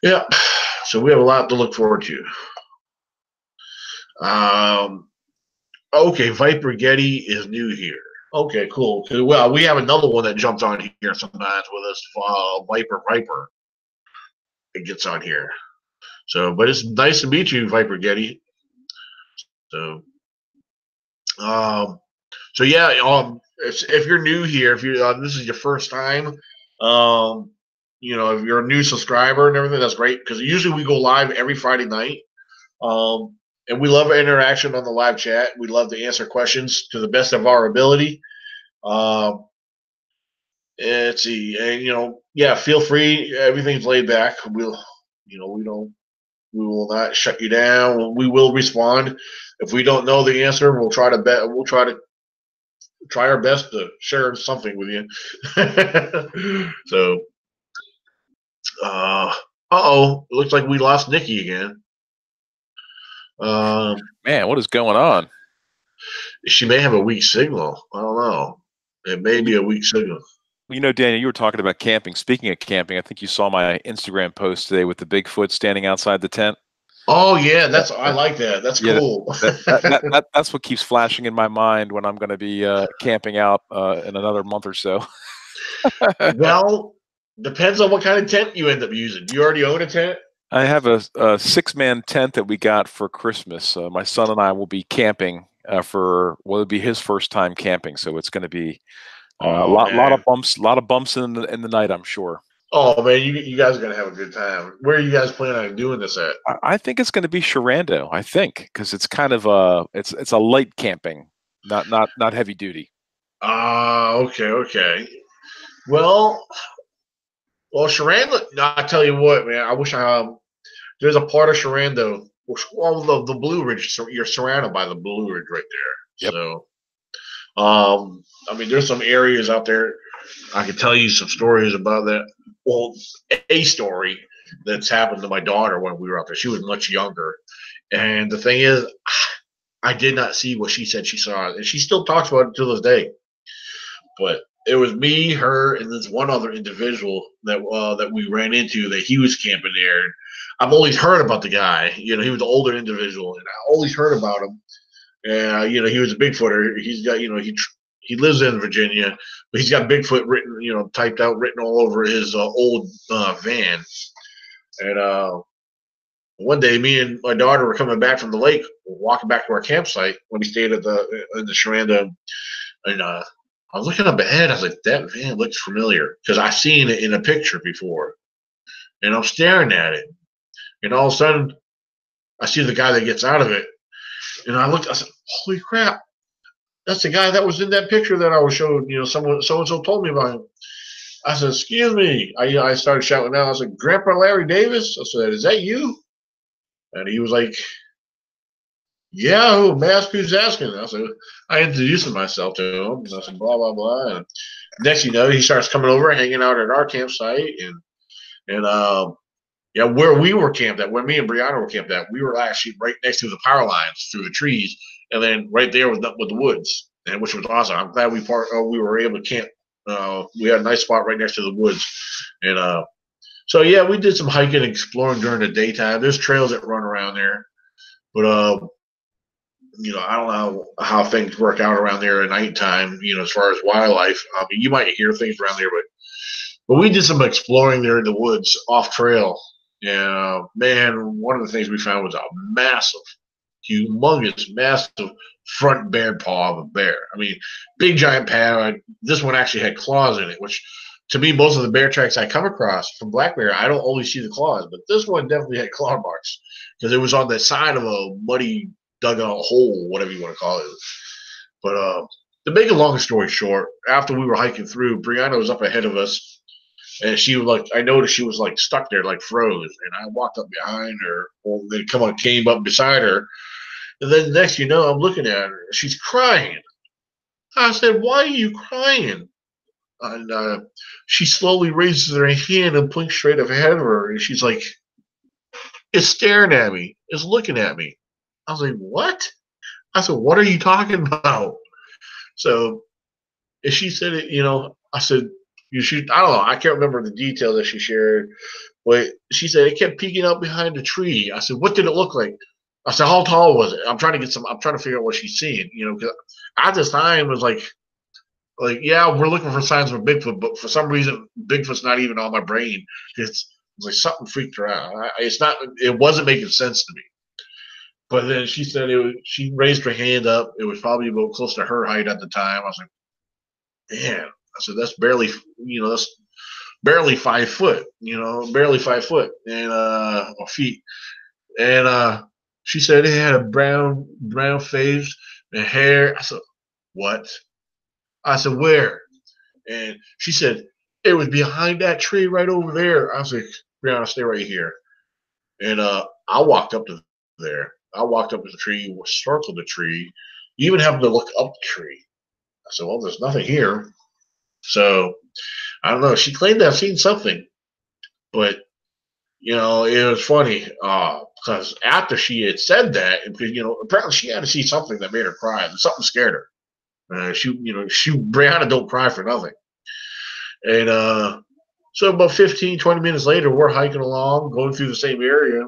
yeah. So we have a lot to look forward to. Okay, Viper Getty is new here. Okay, cool. Well, we have another one that jumps on here sometimes with us, Viper. It gets on here. So, but it's nice to meet you, Viper Getty. So, um, if you're new here, if you this is your first time, if you're a new subscriber and everything, that's great because usually we go live every Friday night. And we love interaction on the live chat. We love to answer questions to the best of our ability. Let's see, and feel free. Everything's laid back. We will not shut you down. We will respond. If we don't know the answer, we'll try to try our best to share something with you. So, it looks like we lost Nikki again. Man, what is going on? She may have a weak signal. I don't know. It may be a weak signal. Daniel, you were talking about camping. Speaking of camping, I think you saw my Instagram post today with the Bigfoot standing outside the tent. Oh yeah, I like that. That's cool. That's what keeps flashing in my mind when I'm going to be camping out in another month or so. Well, depends on what kind of tent you end up using. Do you already own a tent? I have a 6-man tent that we got for Christmas. My son and I will be camping it'll be his first time camping, so it's going to be a lot of bumps in the night, I'm sure. Oh man, you guys are gonna have a good time. Where are you guys planning on doing this at? I think it's going to be Sharando. I think because it's kind of it's a light camping, not heavy duty. Okay. Well, Sharando. I tell you what, man. I wish there's a part of Sharando well, the Blue Ridge. So you're surrounded by the Blue Ridge right there. Yep. So, I mean, there's some areas out there. I could tell you some stories about that. Well, a story that's happened to my daughter when we were out there. She was much younger, and the thing is, I did not see what she said she saw, and she still talks about it to this day. But it was me, her, and this one other individual that we ran into that he was camping there. I've always heard about the guy. You know, he was an older individual, and I always heard about him. And you know, he was a Bigfooter. He's got, you know, he lives in Virginia, but he's got Bigfoot written, you know, typed out, written all over his old van. And one day, me and my daughter were coming back from the lake, walking back to our campsite when we stayed at in the Sharanda, and I was looking up ahead. I was like, that van looks familiar because I've seen it in a picture before, and I'm staring at it, and all of a sudden, I see the guy that gets out of it, and I looked. I said, "Holy crap! That's the guy that was in that picture that I was showing. You know, someone so and so told me about him." I said, "Excuse me." I started shouting out. I said, "Grandpa Larry Davis." I said, "Is that you?" And he was like, "Yeah, who? May I ask who's asking?" I said, I introduced myself to him. And I said, blah, blah, blah. And next you know, he starts coming over, hanging out at our campsite. And yeah, where we were camped at, where me and Brianna were camped at, we were actually right next to the power lines through the trees. And then right there was the woods, and which was awesome. I'm glad we were able to camp. We had a nice spot right next to the woods. And so, yeah, we did some hiking and exploring during the daytime. There's trails that run around there. But you know, I don't know how things work out around there at nighttime, you know, as far as wildlife. I mean, you might hear things around there, but we did some exploring there in the woods off trail. And man, one of the things we found was a massive, humongous, massive front bear paw of a bear. I mean, big giant paw. This one actually had claws in it, which to me, most of the bear tracks I come across from black bear, I don't always see the claws, but this one definitely had claw marks because it was on the side of a muddy dugout hole, whatever you want to call it. But to make a long story short, after we were hiking through, Brianna was up ahead of us, and she was like, I noticed she was like stuck there, like froze, and I walked up behind her, or they came up beside her, and then next you know, I'm looking at her, she's crying. I said, "Why are you crying?" And she slowly raises her hand and blinks straight ahead of her, and she's like, "It's staring at me. It's looking at me." I was like, "What?" I said, "What are you talking about?" So, and she said it, you know, I said, "You should," I don't know, I can't remember the details that she shared, but she said it kept peeking out behind the tree. I said, "What did it look like?" I said, "How tall was it?" I'm trying to figure out what she's seeing, you know, because at this time it was like, yeah, we're looking for signs of Bigfoot, but for some reason, Bigfoot's not even on my brain. It's like something freaked her out. It wasn't making sense to me. But then she said she raised her hand up. It was probably about close to her height at the time. I was like, man, I said, that's barely 5 foot, barely 5 foot and, or feet. And, she said it had a brown face and hair. I said, what? I said, where? And she said, it was behind that tree right over there. I was like, Brianna, stay right here. And I walked up to there. I walked up to the tree, circled the tree, even happened to look up the tree. I said, well, there's nothing here. So I don't know. She claimed to have seen something, but it was funny because after she had said that, apparently she had to see something that made her cry. Something scared her. Brianna don't cry for nothing. And so about 15, 20 minutes later, we're hiking along, going through the same area.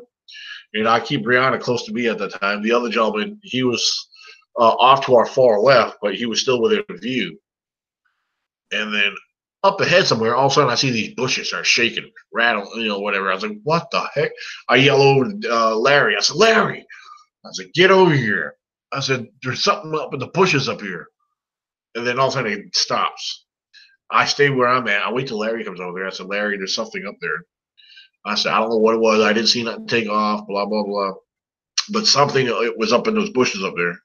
And I keep Brianna close to me at the time. The other gentleman, he was off to our far left, but he was still within view. And then up ahead somewhere, all of a sudden I see these bushes start shaking, rattle, whatever. I was like, what the heck? I yell over to Larry. I said, Larry. I said, get over here. I said, there's something up in the bushes up here. And then all of a sudden it stops. I stay where I'm at. I wait till Larry comes over there. I said, Larry, there's something up there. I said, I don't know what it was. I didn't see nothing take off, blah, blah, blah. But something it was up in those bushes up there.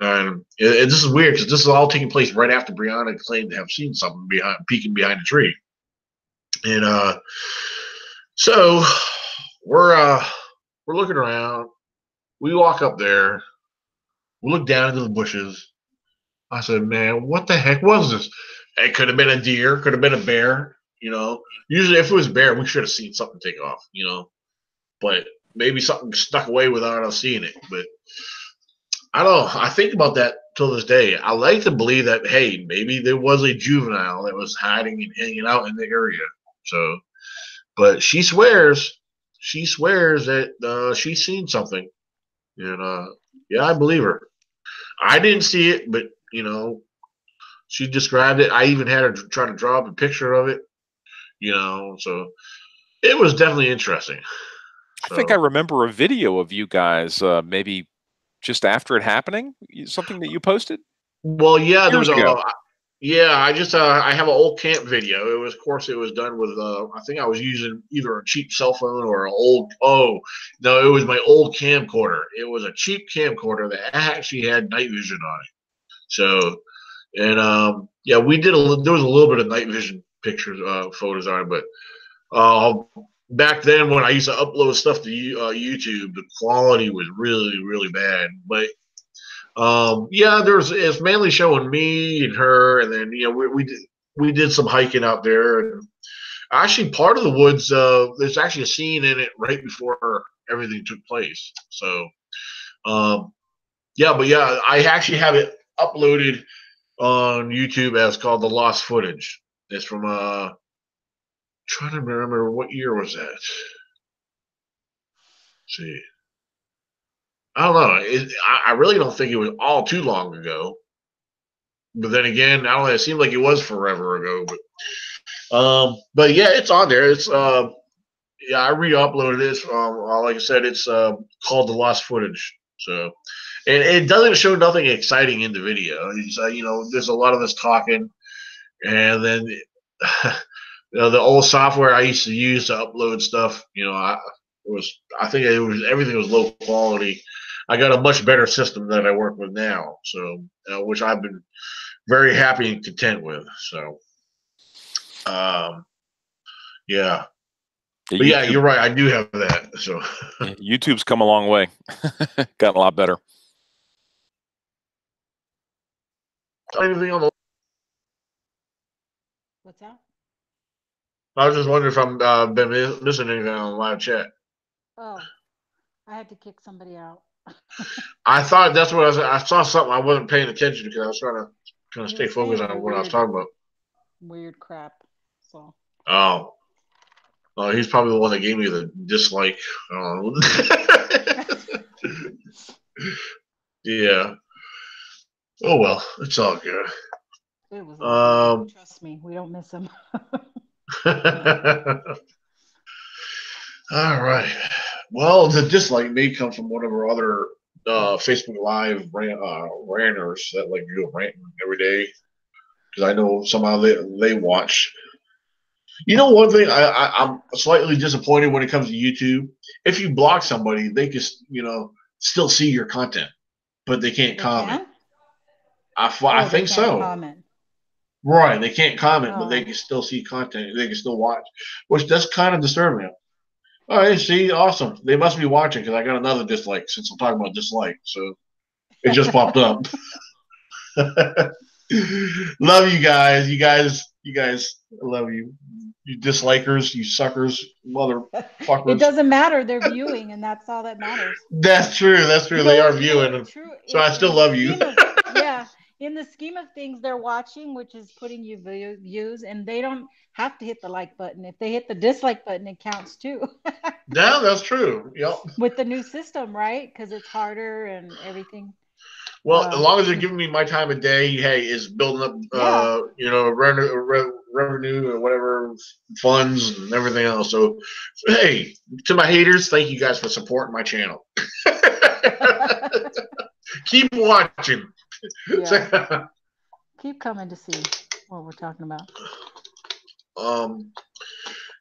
And this is weird because this is all taking place right after Brianna claimed to have seen something peeking behind a tree. And so we're looking around. We walk up there. We look down into the bushes. I said, man, what the heck was this? It could have been a deer, could have been a bear, you know. Usually if it was a bear, we should have seen something take off, you know. But maybe something stuck away without us seeing it. But I don't know. I think about that till this day. I like to believe that, hey, maybe there was a juvenile that was hiding and hanging out in the area. So, but she swears that she's seen something. And yeah, I believe her. I didn't see it, but you know, she described it. I even had her try to draw up a picture of it. You know, so it was definitely interesting. I think I So, remember a video of you guys, maybe just after it happening, something that you posted well, yeah, there years was a ago. yeah. I just I have an old camp video. It was, of course, it was done with I think I was using either a cheap cell phone or an old. Oh no, it was my old camcorder. It was a cheap camcorder that actually had night vision on it. So and yeah, we did there was a little bit of night vision pictures, photos on it, but uh, back then when I used to upload stuff to YouTube, the quality was really really bad. But yeah, it's mainly showing me and her, and then you know we did some hiking out there, and actually part of the woods. There's actually a scene in it right before everything took place. So um, yeah, but yeah, I actually have it uploaded on YouTube as called the Lost Footage. It's from trying to remember what year was that. Let's see, I don't know. I really don't think it was all too long ago. But then again, I don't know. It seemed like it was forever ago. But yeah, it's on there. It's yeah, I re-uploaded it. Like I said, it's called the Lost Footage. So, and it doesn't show nothing exciting in the video. It's you know, there's a lot of us talking, and then you know, the old software I used to use to upload stuff. You know, I think it was everything was low quality. I got a much better system that I work with now. So, which I've been very happy and content with. So, um, yeah. Yeah, But yeah, you're right. I do have that. So YouTube's come a long way, gotten a lot better. anything on the? What's that? I was just wondering if I'm been missing anything on the live chat. Oh, I had to kick somebody out. I thought that's what I saw something. I wasn't paying attention because I was trying to kind of He stay was focused saying on what I was talking about. weird crap. So Oh, he's probably the one that gave me the dislike. Yeah. Oh well, it's all good. it was lovely. Trust me, we don't miss him. All right. Well, the dislike may come from one of our other Facebook Live ranters that like do a rant every day because I know somehow they watch. You know, one thing I'm slightly disappointed when it comes to YouTube. If you block somebody, they can still see your content, but they can't They comment. can? I Oh, they think can't so. comment. Right, they can't comment, but they Oh. can still see content. They can still watch, which that's kind of disturbing. All right, see, awesome. They must be watching because I got another dislike since I'm talking about dislike. So it just popped up. Love you guys. You guys, I love you. You dislikers, you suckers, It motherfuckers. doesn't matter. They're viewing, and that's all that matters. That's true. That's true. They are viewing, True. so I still In the love you. scheme of yeah, in the scheme of things, they're watching, which is putting you views, and they don't have to hit the like button. If they hit the dislike button, it counts too. Yeah, that's true. Yep. With the new system, right? Because it's harder and everything. Well, as long as they're giving me my time of day, hey, is building up, Yeah. revenue or whatever funds and everything else. So, hey, to my haters, thank you guys for supporting my channel. Keep watching. Yeah. Keep coming to see what we're talking about.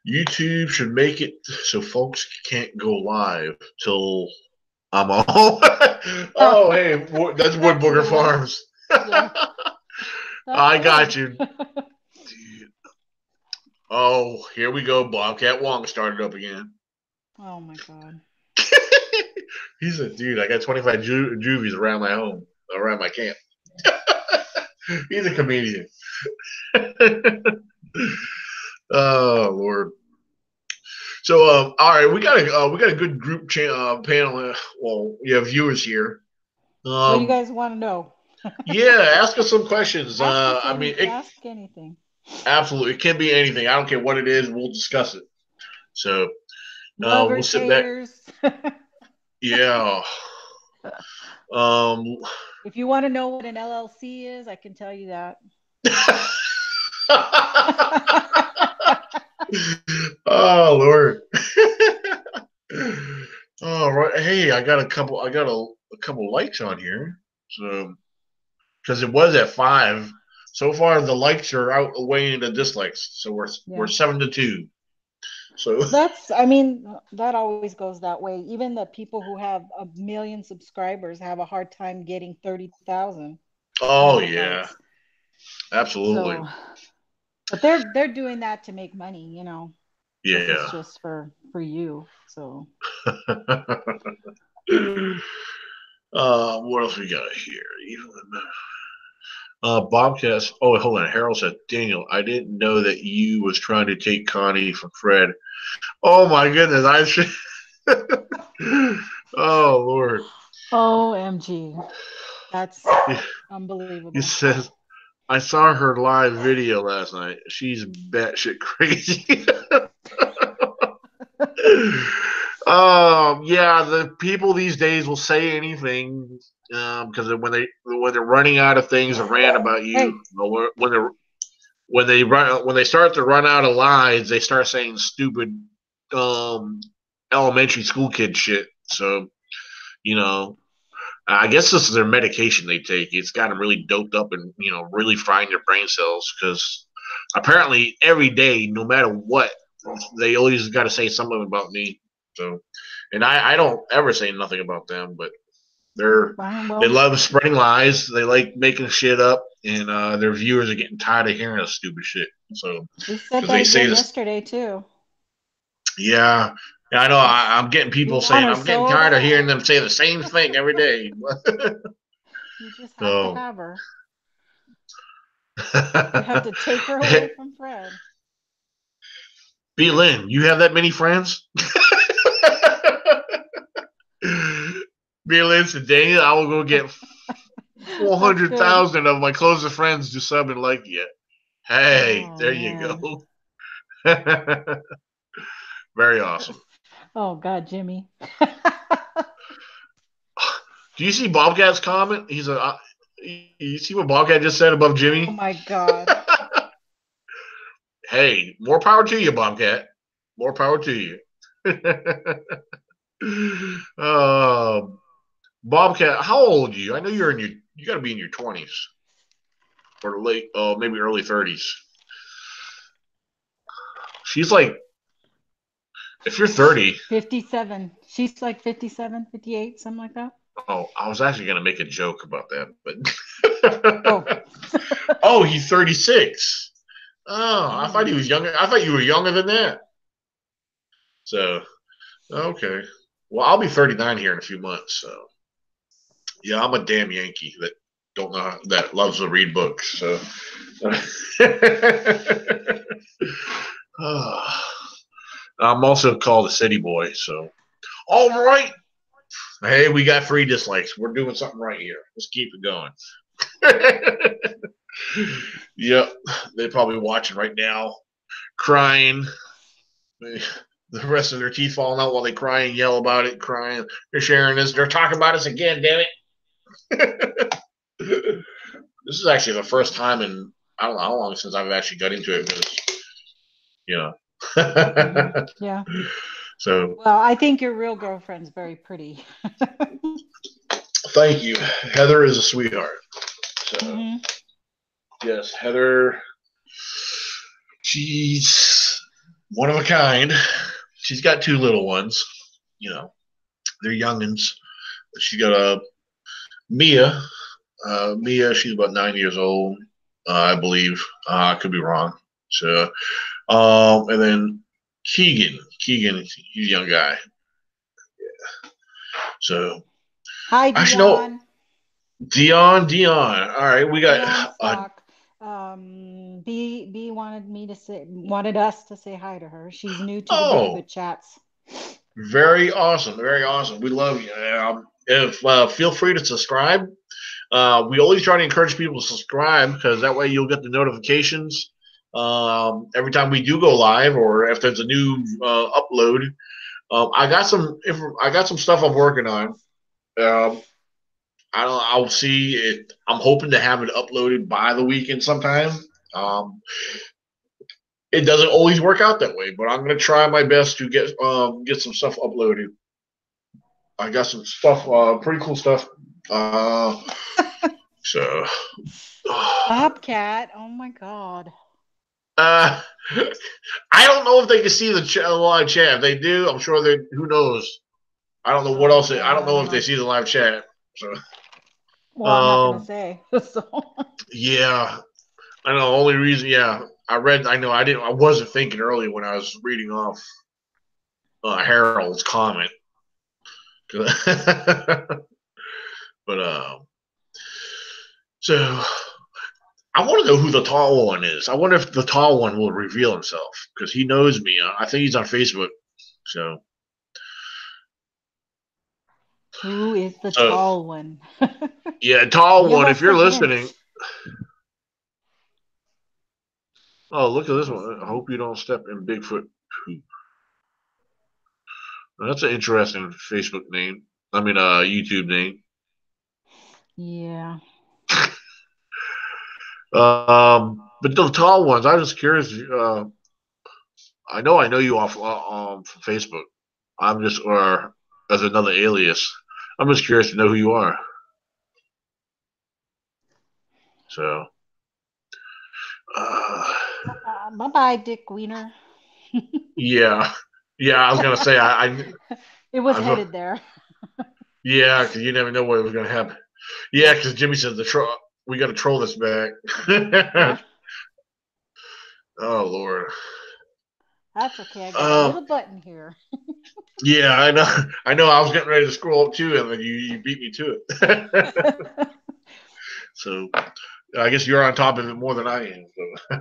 YouTube should make it so folks can't go live till I'm all. Oh, hey, that's Wood Booger Farms. Yeah. I got you. Oh, here we go. Bobcat Wong started up again. Oh my God. He said, dude, I got 25 juvies around my home, around my camp. He's a comedian. Oh Lord. So all right, we got a good group panel. Well, we have viewers here. What do you guys want to know? Yeah, ask us some questions. Ask anything. Absolutely, it can be anything. I don't care what it is. We'll discuss it. So we'll Lovers, sit haters. back. Yeah. If you want to know what an LLC is, I can tell you that. Oh Lord. All right. Hey, I got a couple likes on here. So because it was at 5. So far the likes are outweighing the dislikes. So we're 7-2. So that always goes that way. Even the people who have 1 million subscribers have a hard time getting 30,000. Oh yeah. Likes. Absolutely. So, but they're doing that to make money, Yeah. It's just for you. So what else we got here? Bobcast. Oh, hold on. Harold said, Daniel, I didn't know that you was trying to take Connie from Fred. Oh my goodness. I should. Oh Lord. OMG. That's unbelievable. He says, I saw her live video last night. She's batshit crazy. Yeah, the people these days will say anything because when they're running out of things to rant about you, when they start to run out of lies, they start saying stupid elementary school kid shit. So, I guess this is their medication they take. It's got them really doped up and really frying their brain cells because apparently every day, no matter what, they always got to say something about me. So, and I don't ever say nothing about them, but they love spreading lies. They like making shit up, and their viewers are getting tired of hearing this stupid shit. So we said that again yesterday too. Yeah, I know. I'm getting people saying I'm getting tired of hearing them say the same thing every day. You just have to have her. You have to take her away from Fred. B. Lynn, you have that many friends? B. Lynn said, Daniel, I will go get 400,000 of my closest friends to sub and like you. Hey, there you go. Very awesome. Oh, God, Jimmy. Do you see Bobcat's comment? You see what Bobcat just said above Jimmy? Oh, my God. Hey, more power to you, Bobcat. More power to you. Bobcat, how old are you? I know you got to be in your 20s or late, maybe early 30s. She's like, if you're 30. 57. She's like 57, 58, something like that. Oh, I was actually going to make a joke about that, but. Oh. Oh, he's 36. Oh, I thought he was younger. I thought you were younger than that. So, okay. Well, I'll be 39 here in a few months. So, yeah, I'm a damn Yankee that loves to read books. So, I'm also called a city boy. So, all right. Hey, we got 3 dislikes. We're doing something right here. Let's keep it going. Yep, they're probably watching right now, crying. The rest of their teeth falling out while they cry and yell about it, crying. They're sharing this. They're talking about us again, damn it. This is actually the first time in I don't know how long since I've actually got into it. Because, yeah. So. Well, I think your real girlfriend's very pretty. Thank you. Heather is a sweetheart. So, yes, Heather. She's one of a kind. She's got 2 little ones. They're youngins. She got a Mia. Mia, she's about 9 years old, I believe. I could be wrong. So, and then Keegan. Keegan, he's a young guy. Yeah. So Hi, actually, no, Dion. Dion. All right, we Dion got Stock. B wanted us to say hi to her. She's new to the oh, Bigfoot chats. very awesome, very awesome. We love you. If feel free to subscribe. We always try to encourage people to subscribe because that way you'll get the notifications every time we do go live or if there's a new upload. I got some stuff I'm working on. I'll see it. I'm hoping to have it uploaded by the weekend sometime. Um, it doesn't always work out that way, but I'm gonna try my best to get some stuff uploaded. I got some stuff, pretty cool stuff. So Bobcat. Oh my God. Uh, I don't know if they can see the live chat. If they do, I'm sure they. Who knows? I don't know what Oh else. yeah, I don't I know don't if they know. see the live chat. So, Well, I'm not gonna um, say. So yeah, I know. Only reason, yeah, I read. I know. I didn't. I wasn't thinking earlier when I was reading off Harold's comment. but so I want to know who the tall one is. I wonder if the tall one will reveal himself because he knows me. I think he's on Facebook. So, who is the so tall one? yeah, tall Give one. us If you're the listening, hint. oh look at Give this us one. the I hint. hope you don't step in Bigfoot poop. That's an interesting Facebook name. I mean, YouTube name. Yeah. But the tall ones, I'm just curious. I know you off from Facebook. I'm just or as another alias. I'm just curious to know who you are. So, uh, Bye bye, Dick Wiener. yeah, yeah. I was gonna say It was I headed there. yeah, because you never know what was gonna happen. Yeah, Yep. because Jimmy says we got to troll this back. Yeah. Oh Lord. That's okay. I got a Um, little button here. yeah, I know. I know. I was getting ready to scroll up too, and then you beat me to it. So I guess you're on top of it more than I am. So.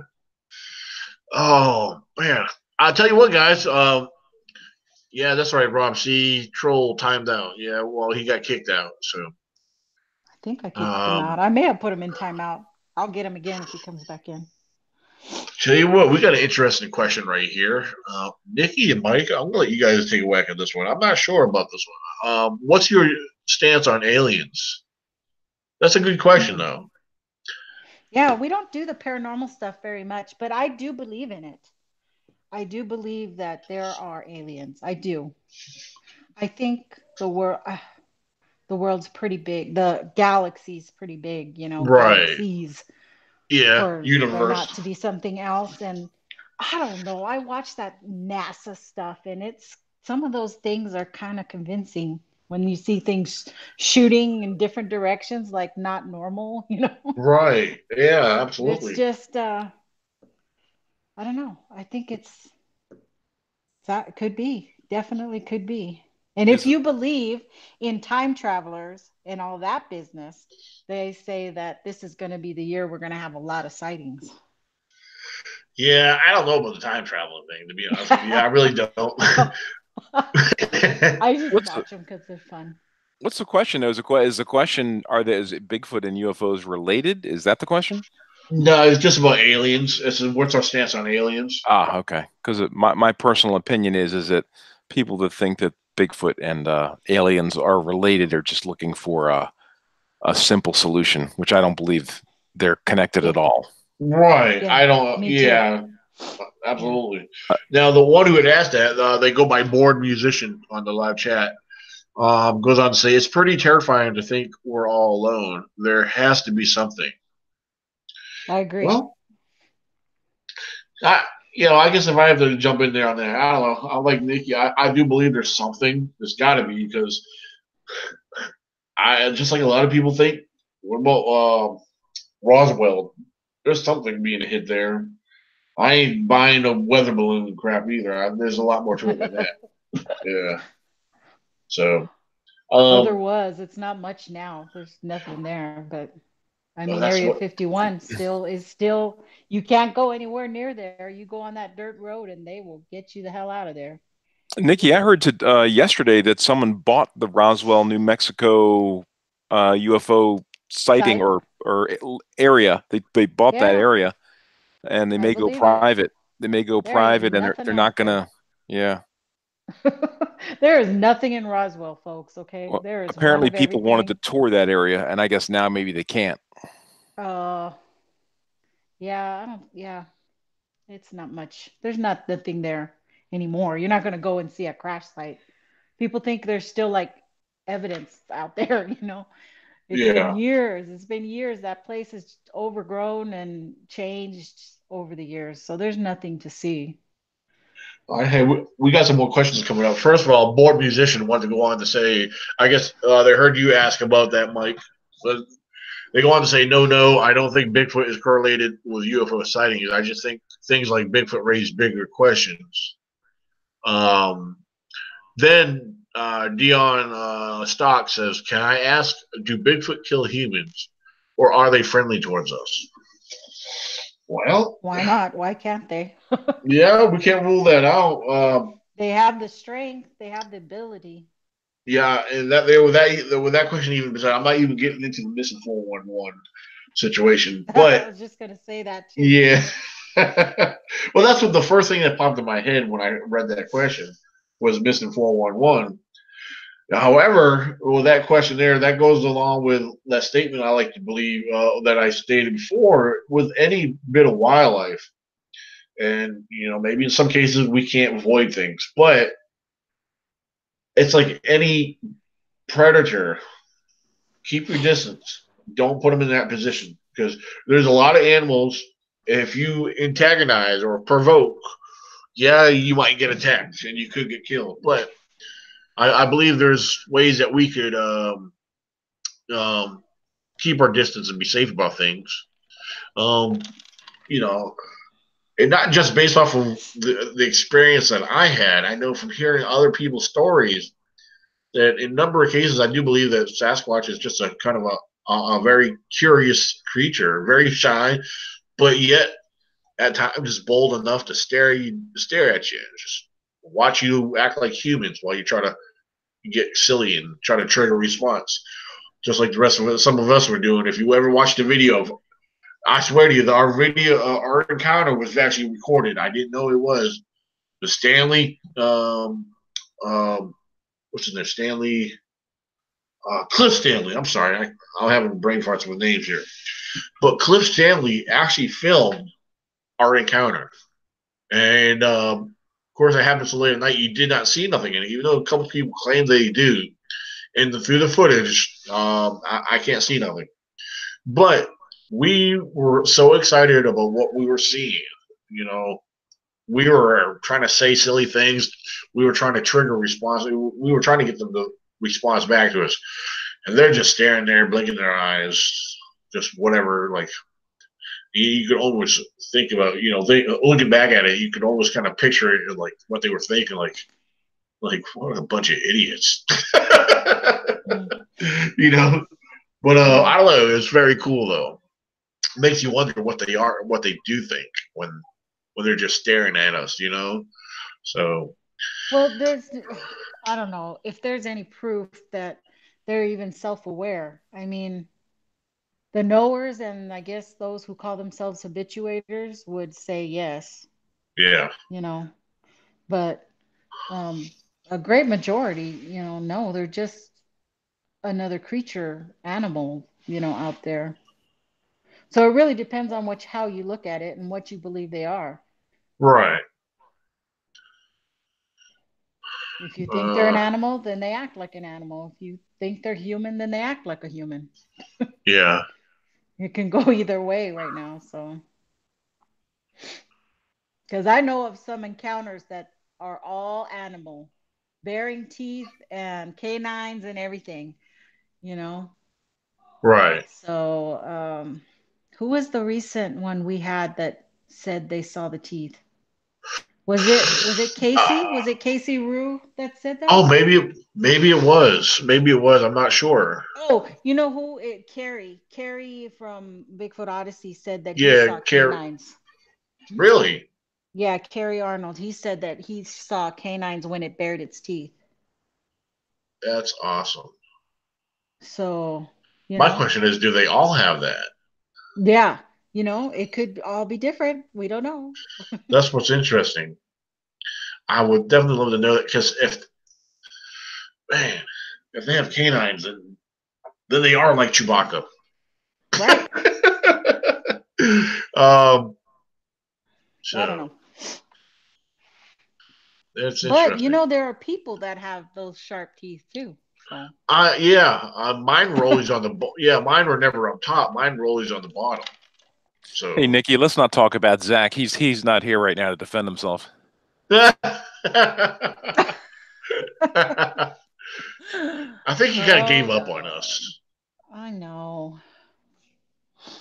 Oh man, I'll tell you what, guys. Yeah, that's right, Rob. See, troll timed out. Yeah, well, he got kicked out. So, I think I kicked him out. um, I may have put him in timeout. I'll get him again if he comes back in. tell you what, we got an interesting question right here. Nikki and Mike, I'm gonna let you guys take a whack at this one. I'm not sure about this one. What's your stance on aliens? That's a good question, Hmm. though. Yeah, we don't do the paranormal stuff very much, but I do believe in it. I do believe that there are aliens. I do. I think the world's pretty big. The galaxy's pretty big, Right. galaxies Yeah. for there Universe. not to be something else. And I don't know. I watch that NASA stuff and it's some of those things are kind of convincing when you see things shooting in different directions, like not normal. Right. Yeah. It's Absolutely. just I don't know. I think that could be. Definitely could be. And if Is you believe in time travelers and all that business, they say that this is going to be the year we're going to have a lot of sightings. Yeah, I don't know about the time traveling thing. To be honest with you, I really don't. I just what's the watch them because they're fun. what's the question? Is the question is Bigfoot and UFOs related? Is that the question? No, it's just about aliens. It's what's our stance on aliens? Ah, okay. Because my personal opinion is that people that think that Bigfoot and aliens are related are just looking for a simple solution, which I don't believe they're connected Yeah. at all. Right. Yeah. I don't. Me too. Yeah, Yeah. absolutely. Now, the one who had asked that, they go by bored musician on the live chat. Goes on to say, it's pretty terrifying to think we're all alone. There has to be something. I agree. Well, I, I guess if I have to jump in there on that, I don't know. I'm like Nikki. I do believe there's something. There's got to be because I just like a lot of people think. What about Roswell? There's something being hit there. I ain't buying a weather balloon crap either. There's a lot more to it than that. Yeah. So Oh, there Um, was. It's not much now. There's nothing there, but I well, mean, that's Area what. 51 still, you can't go anywhere near there. You go on that dirt road and they will get you the hell out of there. Nikki, I heard yesterday that someone bought the Roswell, New Mexico UFO sighting Site? or area. They bought that Yeah, area, and they I may go believe it. private. They may go There ain't private, and nothing they're not out there. gonna. Yeah. There is nothing in Roswell, folks, okay? Well, There is one apparently of people wanted to everything. tour that area, and I guess now maybe they can't. Uh, yeah, I don't, yeah, it's not much. There's not nothing there anymore. You're not going to go and see a crash site. People think there's still like evidence out there, you know? It's been Yeah, years. It's been years. That place has overgrown and changed over the years. So there's nothing to see. hey, we got some more questions coming up. First of all, board musician wanted to go on to say, I guess they heard you ask about that, Mike. But they go on to say, no, no, I don't think Bigfoot is correlated with UFO sightings. I just think things like Bigfoot raise bigger questions. Um, then Dion Stock says, can I ask, do Bigfoot kill humans, or are they friendly towards us? Well, Why not? Why can't they? yeah, we can't rule that out. They have the strength, they have the ability. Yeah, and that there with that question even I'm not even getting into the missing 411 situation, I but was just going to say that too. yeah. Well, that's what the first thing that popped in my head when I read that question was missing 411. However, with that question there, that goes along with that statement I like to believe that I stated before with any bit of wildlife. And, maybe in some cases we can't avoid things, but it's like any predator, keep your distance. Don't put them in that position because there's a lot of animals. If you antagonize or provoke, yeah, you might get attacked and you could get killed. But I believe there's ways that we could um, keep our distance and be safe about things. Um, you know, and not just based off of the experience that I had. I know from hearing other people's stories that in a number of cases, I do believe that Sasquatch is just a kind of a very curious creature, very shy, but yet at times is bold enough to stare at you, and just watch you act like humans while you try to get silly and try to trigger a response, just like the rest of some of us were doing. If you ever watched the video of, I swear to you, our encounter was actually recorded. I didn't know it was the Stanley. What's his name? Cliff Stanley. I'm sorry, I'm having brain farts with names here. But Cliff Stanley actually filmed our encounter, and of course, it happened so late at night. You did not see nothing in it, even though a couple people claim they do. And through the footage, I can't see nothing. But we were so excited about what we were seeing. You know, we were trying to say silly things. We were trying to trigger response. We were trying to get them to response back to us, and they're just staring there, blinking their eyes, just whatever. Like you could almost think about, looking back at it, you could almost kind of picture it like what they were thinking, like what a bunch of idiots, Mm, you know. But yeah. I don't know. It's very cool though. It makes you wonder what they are, what they do think when they're just staring at us, you know. So Well, I don't know if there's any proof that they're even self-aware. I mean, the knowers and I guess those who call themselves habituators would say yes, yeah, you know, but um, a great majority, no, they're just another creature, animal, out there. So it really depends on how you look at it and what you believe they are. right. If you think they're an Uh, animal, then they act like an animal. If you think they're human, then they act like a human. yeah, It can go either way right now. So, because I know of some encounters that are all animal, bearing teeth and canines and everything, you know. right. So, who was the recent one we had that said they saw the teeth? Was it Casey? Was it Casey Rue that said that? Oh, maybe it was. Maybe it was. I'm not sure. Oh, you know who it Carrie. Carrie from Bigfoot Odyssey said that he Yeah, saw canines. really? Yeah, Carrie Arnold. He said that he saw canines when it bared its teeth. That's awesome. So, My question is, do they all have that? yeah, it could all be different. We don't know. That's what's interesting. I would definitely love to know that because man, if they have canines, then they are like Chewbacca. Right. I don't So know. it's But interesting. there are people that have those sharp teeth too. So, Mine were always on the yeah, mine were never up top. Mine were always on the bottom. Hey, So Nikki, let's not talk about Zach. He's not here right now to defend himself. I think he kind of oh gave up on God, us. I know.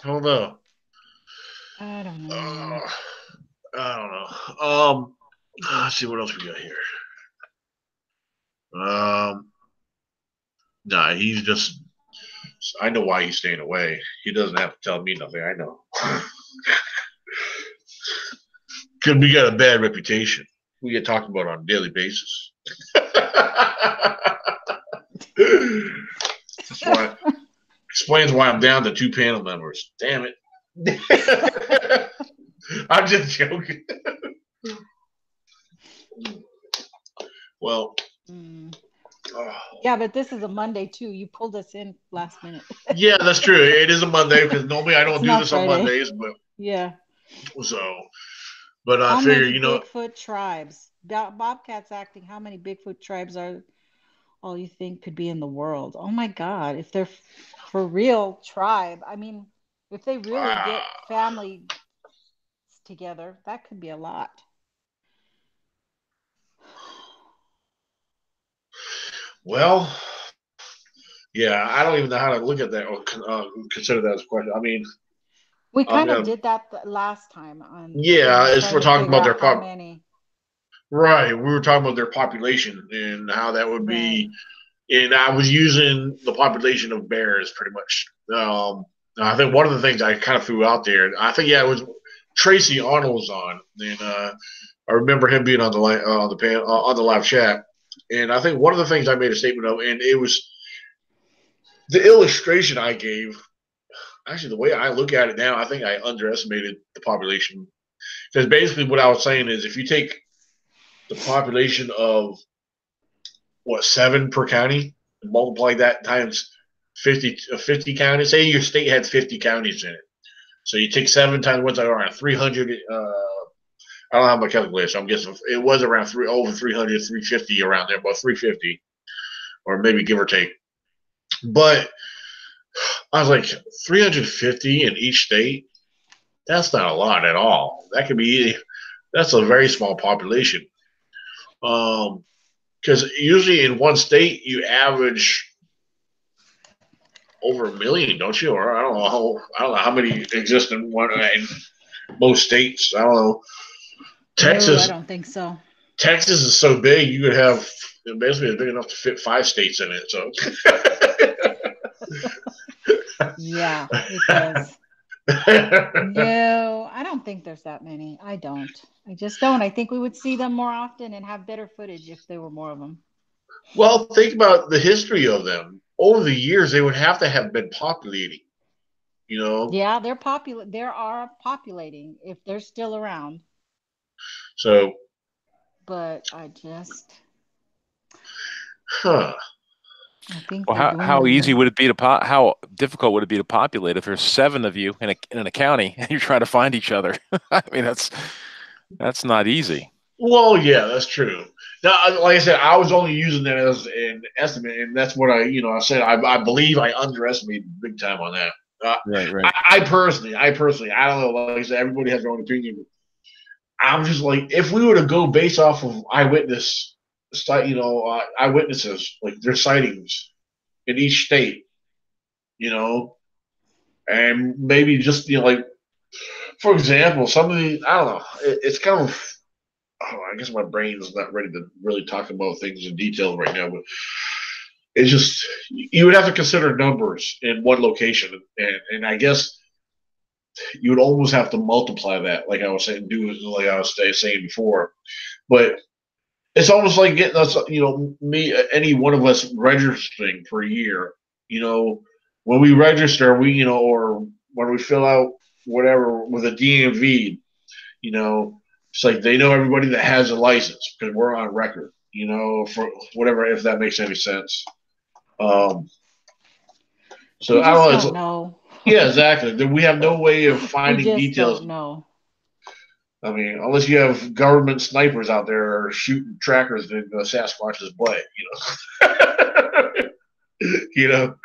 I don't know. I don't know. Uh, I don't know. Let's see what else we got here. Nah, he's just. I know why he's staying away. He doesn't have to tell me nothing. I know. Because we got a bad reputation. We get talked about on a daily basis. That's why explains why I'm down to 2 panel members. Damn it. I'm just joking. Well, Yeah, but this is a Monday too. You pulled us in last minute. yeah, that's true. It is a Monday because normally I It's don't do not this on Friday. Mondays, but Yeah. so. But I How figure, many Bigfoot tribes? Bobcat's acting. How many Bigfoot tribes are all you think could be in the world? Oh my God. If they're for real tribe, I mean, if they really get family together, that could be a lot. well, yeah, I don't even know how to look at that or consider that as a question. I mean, We I'm kind of gonna, did that last time on, yeah, if trying we're to talking figure about out their how many. right, we were talking about their population and how that would Right. be, and I was using the population of bears pretty much. I think one of the things I kind of threw out there, I think yeah, it was Tracy Arnold was on, and I remember him being on the on the live chat, and I think one of the things I made a statement of, and it was the illustration I gave. Actually, the way I look at it now, I think I underestimated the population because basically what I was saying is if you take the population of what 7 per county, and multiply that times 50 counties. Say your state had 50 counties in it, so you take 7 times what's around 300. I don't have my calculator, so I'm guessing it was around over 300, 350 around there, about 350, or maybe give or take. But I was like 350 in each state. That's not a lot at all. That's a very small population. Because usually in one state you average over 1 million, don't you? Or I don't know how many exist in most states. I don't know. No, I Texas don't think so. Texas is so big you could have basically it's big enough to fit 5 states in it. So Yeah, it does. No, I don't think there's that many. I don't. I just don't. I think we would see them more often and have better footage if there were more of them. well, think about the history of them. Over the years, they would have to have been populating. You know, Yeah, they're popular. They are populating if they're still around. so But huh. I think Well, they're how easy dwindling. would it be to how difficult would it be to populate if there's 7 of you in a county and you're trying to find each other? I mean, that's not easy. Well, yeah, that's true. Now, like I said, I was only using that as an estimate, and that's what I said. I believe I underestimated big time on that. Uh, Right, I, right. I personally, I don't know. Like I said, everybody has their own opinion. I'm just like, if we were to go based off of eyewitnesses, like their sightings in each state, you know, and maybe just like, for example, some of the, I don't know, it's kind of I guess my brain is not ready to really talk about things in detail right now, but it's just you would have to consider numbers in one location, and I guess you would almost have to multiply that, like I was saying, like I was saying before. But it's almost like getting us, me, any one of us registering for a year. When we register, or when we fill out whatever with a DMV, it's like they know everybody that has a license because we're on record, for whatever, if that makes any sense. So We I just don't know. don't know. Yeah, exactly. We have no way of We finding just details. don't know. I mean, unless you have government snipers out there shooting trackers in Sasquatch's butt, you know.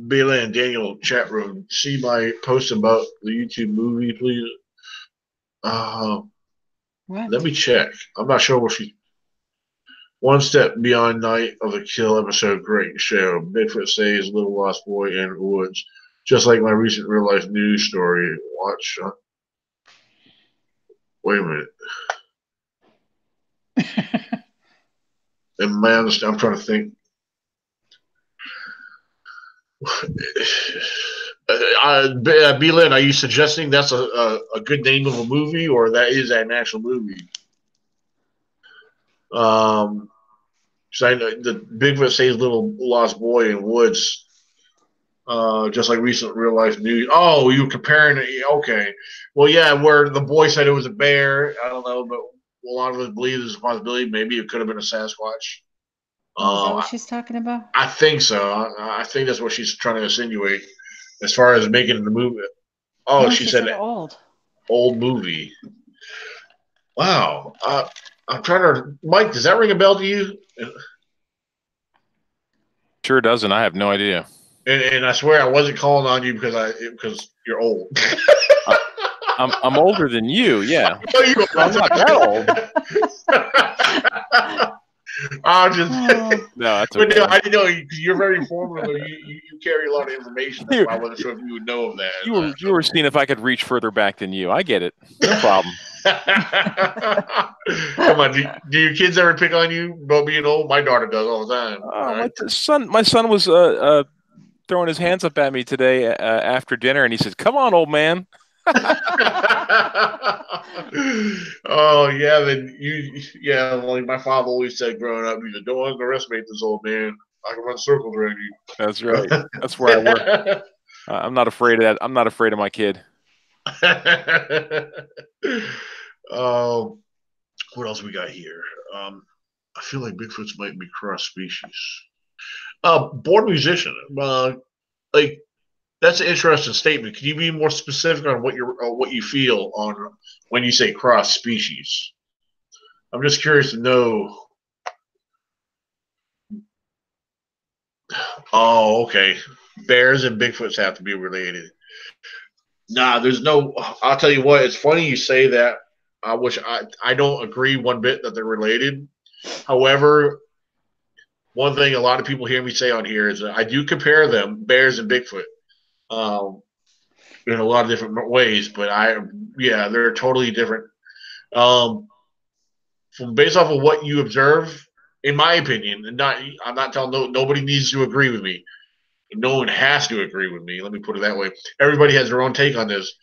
Bailey and Daniel chat room. See my post about the YouTube movie, please. Let me check. I'm not sure what she. One Step Beyond Night of the Kill episode, great show. Bigfoot saves little lost boy in the woods, just like my recent real life news story. Watch. Wait a minute. And man, I'm trying to think. B-Lin, are you suggesting that's a good name of a movie, or that is an actual movie? So I know the Bigfoot saves little lost boy in woods, just like recent real life news. Oh, you were comparing it? Okay, well, yeah, where the boy said it was a bear. I don't know, but a lot of us believe there's a possibility. Maybe it could have been a Sasquatch. Oh, is that what she's talking about? I think so. I think that's what she's trying to insinuate as far as making the movie. Oh, No, she said old. Old movie. Wow. I'm trying to. Mike, does that ring a bell to you? Sure doesn't. I have no idea. And I swear I wasn't calling on you because you're old. I'm older than you. Yeah. No, you're I'm not that old. I'm just. No, that's okay. But no, I didn't know you're very informative. You carry a lot of information. That's why I wasn't sure if you would know of that. You were seeing if I could reach further back than you. I get it. No problem. Come on, do your kids ever pick on you about being old? My daughter does all the time. My son was throwing his hands up at me today after dinner, and he said, "Come on, old man." Oh yeah, like my father always said growing up, he said, "Don't underestimate this old man. I can run circles around you." That's right. That's where I work. I'm not afraid of that. I'm not afraid of my kid. What else we got here? I feel like Bigfoots might be cross species. Born musician. Like that's an interesting statement. Can you be more specific on what you feel on when you say cross species? I'm just curious to know. Oh, okay. Bears and Bigfoots have to be related. Nah, there's no. I'll tell you what. It's funny you say that. I don't agree one bit that they're related. However, one thing a lot of people hear me say on here is that I do compare them, bears and Bigfoot, in a lot of different ways. But they're totally different. From based off of what you observe, in my opinion, and I'm not telling nobody needs to agree with me. No one has to agree with me. Let me put it that way. Everybody has their own take on this.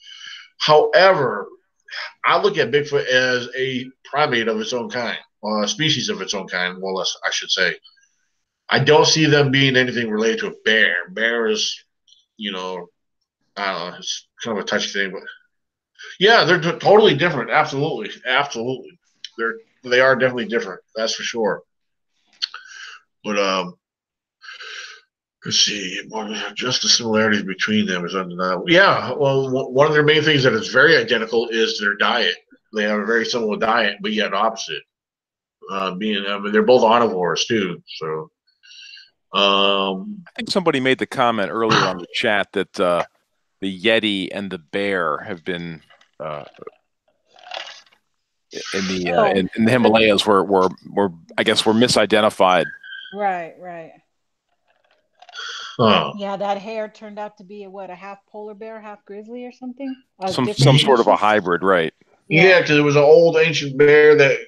However, I look at Bigfoot as a primate of its own kind, a species of its own kind, more or less, I should say. I don't see them being anything related to a bear. Bear is, I don't know, it's kind of a touchy thing, but yeah, they're totally different. Absolutely, absolutely, they are definitely different. That's for sure. But let's see, just the similarities between them is undeniable. Yeah, well, one of their main things that is very identical is their diet. They have a very similar diet, but yet opposite. They're both omnivores too. So, I think somebody made the comment earlier on the chat that the Yeti and the bear have been in the Himalayas were I guess were misidentified. Right. Huh. Yeah, that hair turned out to be a half polar bear, half grizzly or something. A Some different sort of a species. hybrid, right? Yeah, because it was an old ancient bear that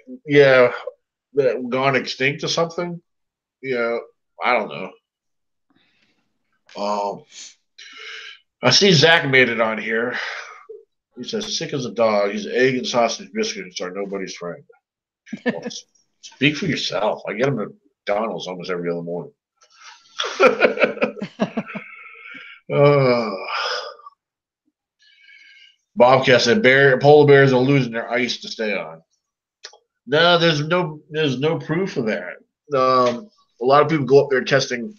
gone extinct or something. Yeah, I don't know. Um, I see Zach made it on here. He says, sick as a dog. His egg and sausage biscuits are nobody's friend. Well, speak for yourself. I get them at McDonald's almost every other morning. uh, Bobcat said, polar bears are losing their ice to stay on. No, there's no proof of that. A lot of people go up there testing.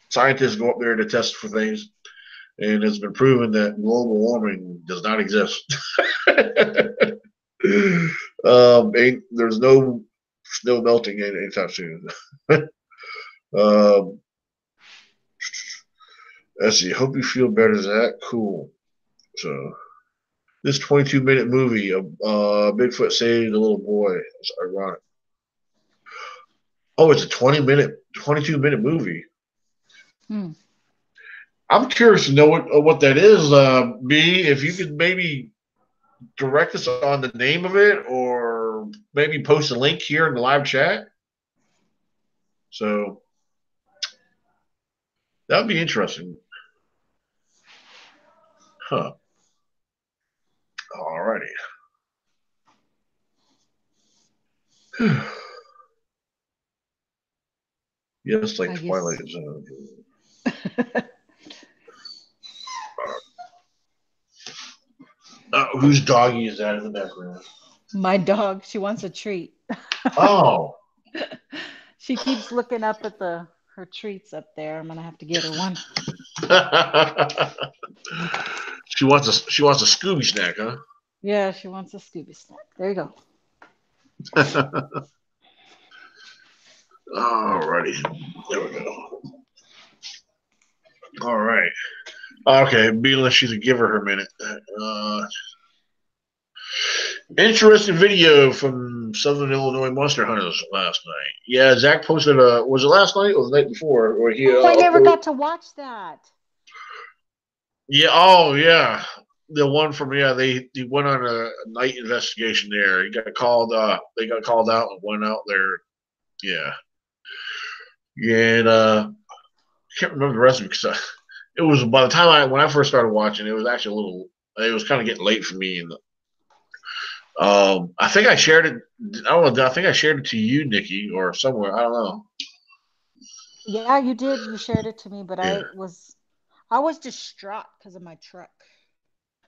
Scientists go up there to test for things, and it's been proven that global warming does not exist. There's no snow melting anytime soon. um, let's see. Hope you feel better, Zach. Cool. So this 22-minute movie, Bigfoot saved a little boy. It's ironic. Oh, it's a 22-minute movie. I'm curious to know what that is. B, if you could maybe direct us on the name of it, or maybe post a link here in the live chat. So that would be interesting. Huh. Alrighty. Yes, like Twilight Zone. Whose doggy is that in the background? My dog. She wants a treat. Oh. She keeps looking up at her treats up there. I'm gonna have to get her one. She wants a Scooby snack, huh? Yeah, she wants a Scooby snack. There you go. Alrighty. There we go. All right. Okay, Beela, she's a giver her minute. Interesting video from Southern Illinois monster hunters last night. Yeah, Zach posted was it last night or the night before? Or I never got to watch that. Yeah, oh yeah. The one from he went on a night investigation there. He got called they got called out and went out there. Yeah. Yeah, and I can't remember the rest of it because it was by the time when I first started watching, it was actually it was kind of getting late for me. And I think I shared it. I don't know. I think I shared it to you, Nikki, or somewhere. I don't know. Yeah, you did. You shared it to me, but Yeah. I was distraught because of my truck.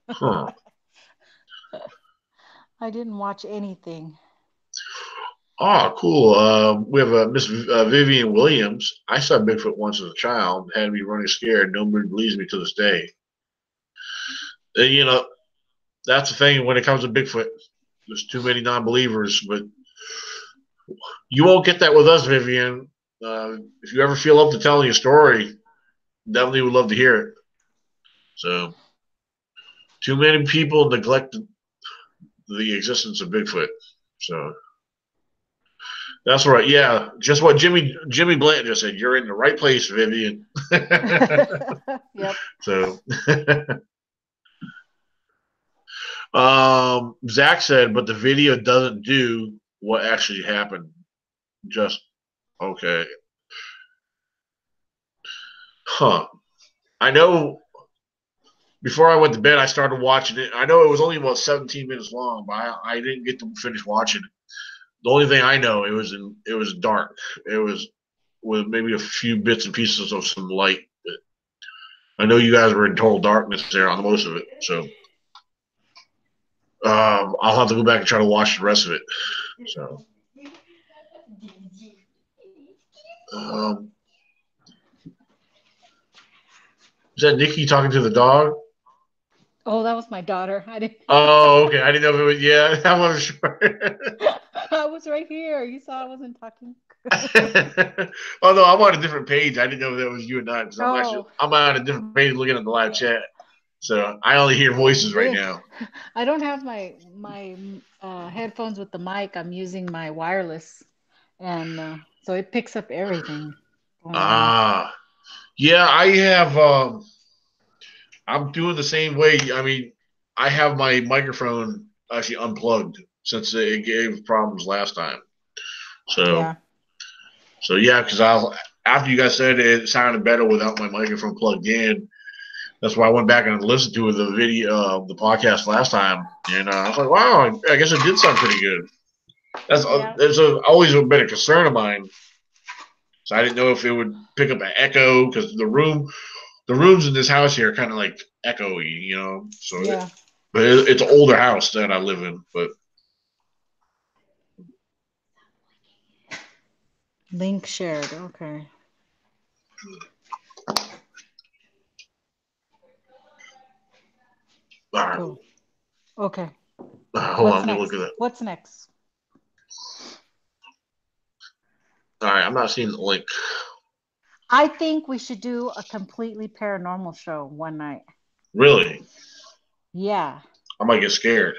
Huh. I didn't watch anything. Oh, cool. We have a Miss Vivian Williams. I saw Bigfoot once as a child. Had me running scared. Nobody believes me to this day. And, that's the thing when it comes to Bigfoot. There's too many non-believers, but you won't get that with us, Vivian. If you ever feel up to telling your story, definitely would love to hear it. So, too many people neglect the existence of Bigfoot. So, that's right. Yeah, just what Jimmy Blanton just said. You're in the right place, Vivian. Yep. So, Zach said, but the video doesn't do what actually happened. Just okay. Huh. I know before I went to bed, I started watching it. I know it was only about 17 minutes long, but I didn't get to finish watching it. The only thing I know, it was dark. It was with maybe a few bits and pieces of some light. I know you guys were in total darkness there on most of it, so I'll have to go back and try to watch the rest of it. So, is that Nikki talking to the dog? Oh, that was my daughter. I didn't. Oh, okay. I didn't know if it was. Yeah, I wasn't sure. I was right here. You saw I wasn't talking. Oh no, I'm on a different page. I didn't know if that was you or not because I'm on a different page looking at the live chat. So I only hear voices right now. I don't have my headphones with the mic. I'm using my wireless, and so it picks up everything. Yeah, I have. I'm doing the same way. I mean, I have my microphone actually unplugged since it gave problems last time. So, Yeah. so yeah, because I after you guys said it sounded better without my microphone plugged in. That's why I went back and listened to the video, the podcast last time, and I was like, wow, I guess it did sound pretty good. Yeah. That's always been a concern of mine. So I didn't know if it would pick up an echo because the rooms in this house here are kind of like echoey, you know. Yeah. But it's an older house that I live in. But Link shared. Okay. Cool. Okay. hold on, What's let me look next? at that. What's next? All right, I'm not seeing the link. I think we should do a completely paranormal show one night. Really, Yeah. I might get scared.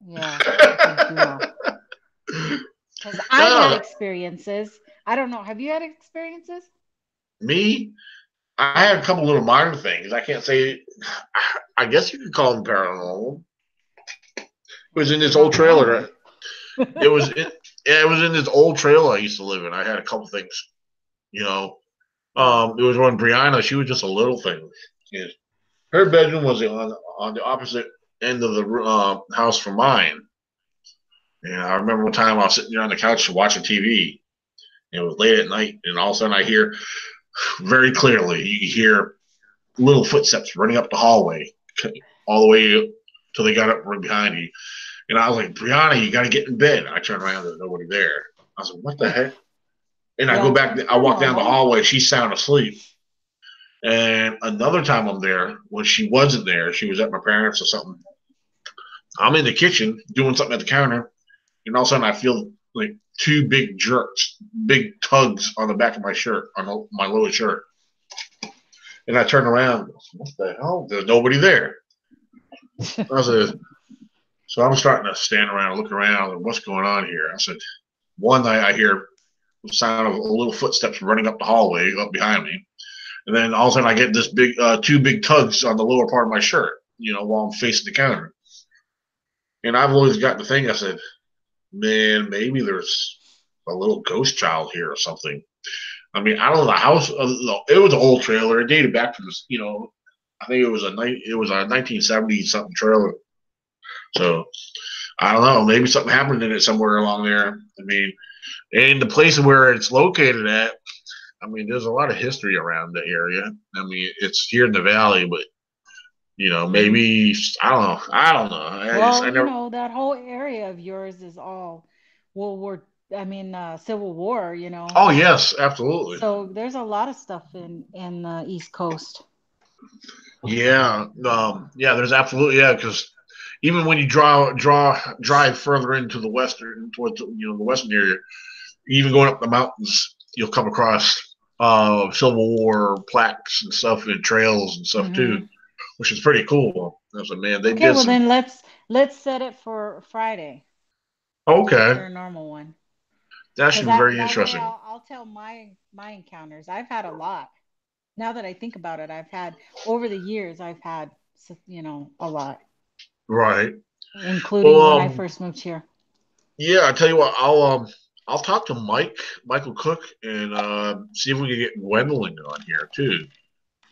Yeah. I think you will. Because I've had No, experiences. I don't know. Have you had experiences? me, I Yeah. had a couple little minor things. I can't say. I guess you could call them paranormal. It was Well, in they're this old not trailer. normal. It was it. Yeah, it was in this old trailer I used to live in. I had a couple things. You know, Yeah. it was when Brianna. She was just a little thing. Yeah. Her bedroom was on the opposite end of the house from mine. And I remember one time I was sitting there on the couch watching TV. And it was late at night, and all of a sudden I hear very clearly. You hear little footsteps running up the hallway, all the way till they got up right behind you. And I was like, Brianna, you got to get in bed. I turned around, there's nobody there. I was like, what the heck? And I go Yeah. back, I They're walk down the normal. hallway, she's sound asleep. And another time I'm there, when she wasn't there, she was at my parents' or something. I'm in the kitchen doing something at the counter, and all of a sudden I feel like two big jerks, big tugs on the back of my shirt, on my lower shirt. And I turn around, what the hell? There's nobody there. I said, so I'm starting to stand around and look around and what's going on here. I said, one night I hear the sound of little footsteps running up the hallway up behind me. And then all of a sudden I get this big, two big tugs on the lower part of my shirt, you know, while I'm facing the counter. And I've always got the thing, I said, man, maybe there's a little ghost child here or something. I mean, I don't know. The house, it was an old trailer. It dated back from, you know, I think it was a 1970 something trailer. So I don't know. Maybe something happened in it somewhere along there. I mean, and the place where it's located at, I mean, there's a lot of history around the area. I mean, it's here in the valley, but you know, Hmm. maybe I don't know. I don't know. Well, I never. that whole area of yours is all World War, Civil War, Oh yes, absolutely. So there's a lot of stuff in the East Coast. Yeah, yeah. There's absolutely because even when you drive further into the western towards the western area, even going up the mountains, you'll come across Civil War plaques and stuff and trails and stuff Hmm. too, which is pretty cool. I was like, man, they Okay, did well some. then let's set it for Friday. Do a Okay, paranormal one. that Because should be very that way interesting. I'll tell my encounters. I've had a lot. Now that I think about it, I've had over the years I've had a lot, Right. Well, including when I first moved here. yeah. I tell you what, I'll talk to Michael Cook, and see if we can get Gwendolyn on here too.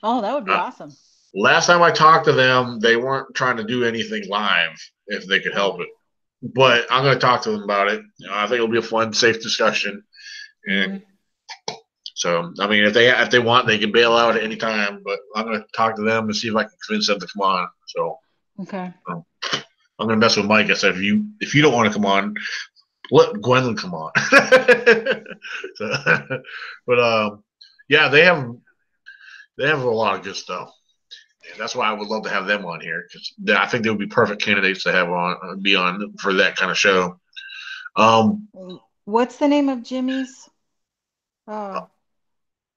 Oh, that would be Uh, awesome. Last time I talked to them, they weren't trying to do anything live if they could help Oh. it. But I'm going to talk to them about it. I think it'll be a fun, safe discussion. And Hmm. so, I mean, if they want, they can bail out at any time. But I'm going to talk to them and see if I can convince them to come on. So Okay. I'm going to mess with Mike. I said, if you don't want to come on, let Gwendolyn come on. So, but yeah, they have a lot of good stuff. And that's why I would love to have them on here because I think they would be perfect candidates to have on be on for that kind of show. Um, What's the name of Jimmy's uh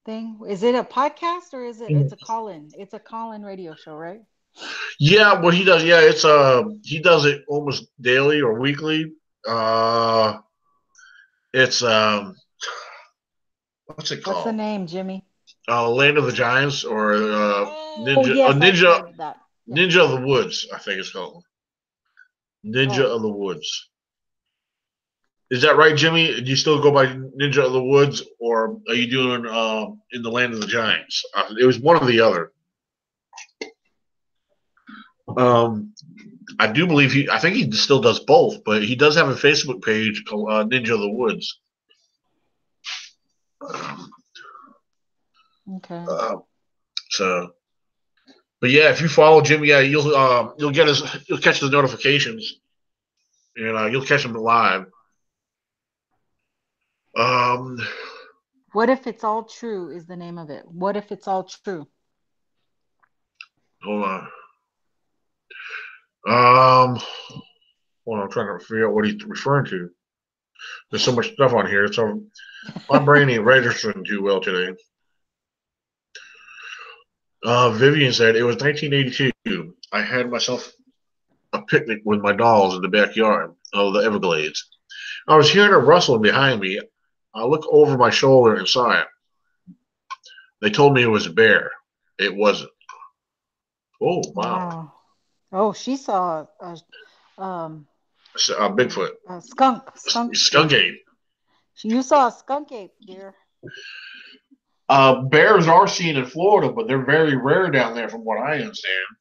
thing? Is it a podcast or it's a call-in? It's a call-in radio show, right? yeah, what he does, yeah, it's he does it almost daily or weekly. Uh, it's what's it What's the called? name, Jimmy? Land of the Giants or Oh yes, I've Ninja heard that. Yeah. Ninja of the Woods, I think it's called. Ninja Oh, of the Woods. Is that right, Jimmy? Do you still go by Ninja of the Woods, or are you doing in the Land of the Giants? It was one or the other. I do believe I think he still does both, but he does have a Facebook page called Ninja of the Woods. okay. So, but yeah, if you follow Jim, yeah, you'll catch the notifications, and you'll catch him live. What if it's all true? Is the name of it? What if it's all true? Hold on. Well, I'm trying to figure out what he's referring to. There's so much stuff on here, so my brain ain't registering too well today. Vivian said it was 1982. I had myself a picnic with my dolls in the backyard of the Everglades. I was hearing a rustling behind me. I looked over my shoulder and saw it. They told me it was a bear. It wasn't. Oh, wow. Wow. Oh, she saw um Bigfoot. a skunk Skunk ape. ape. You saw a skunk ape, dear. Bears are seen in Florida, but they're very rare down there from what I understand.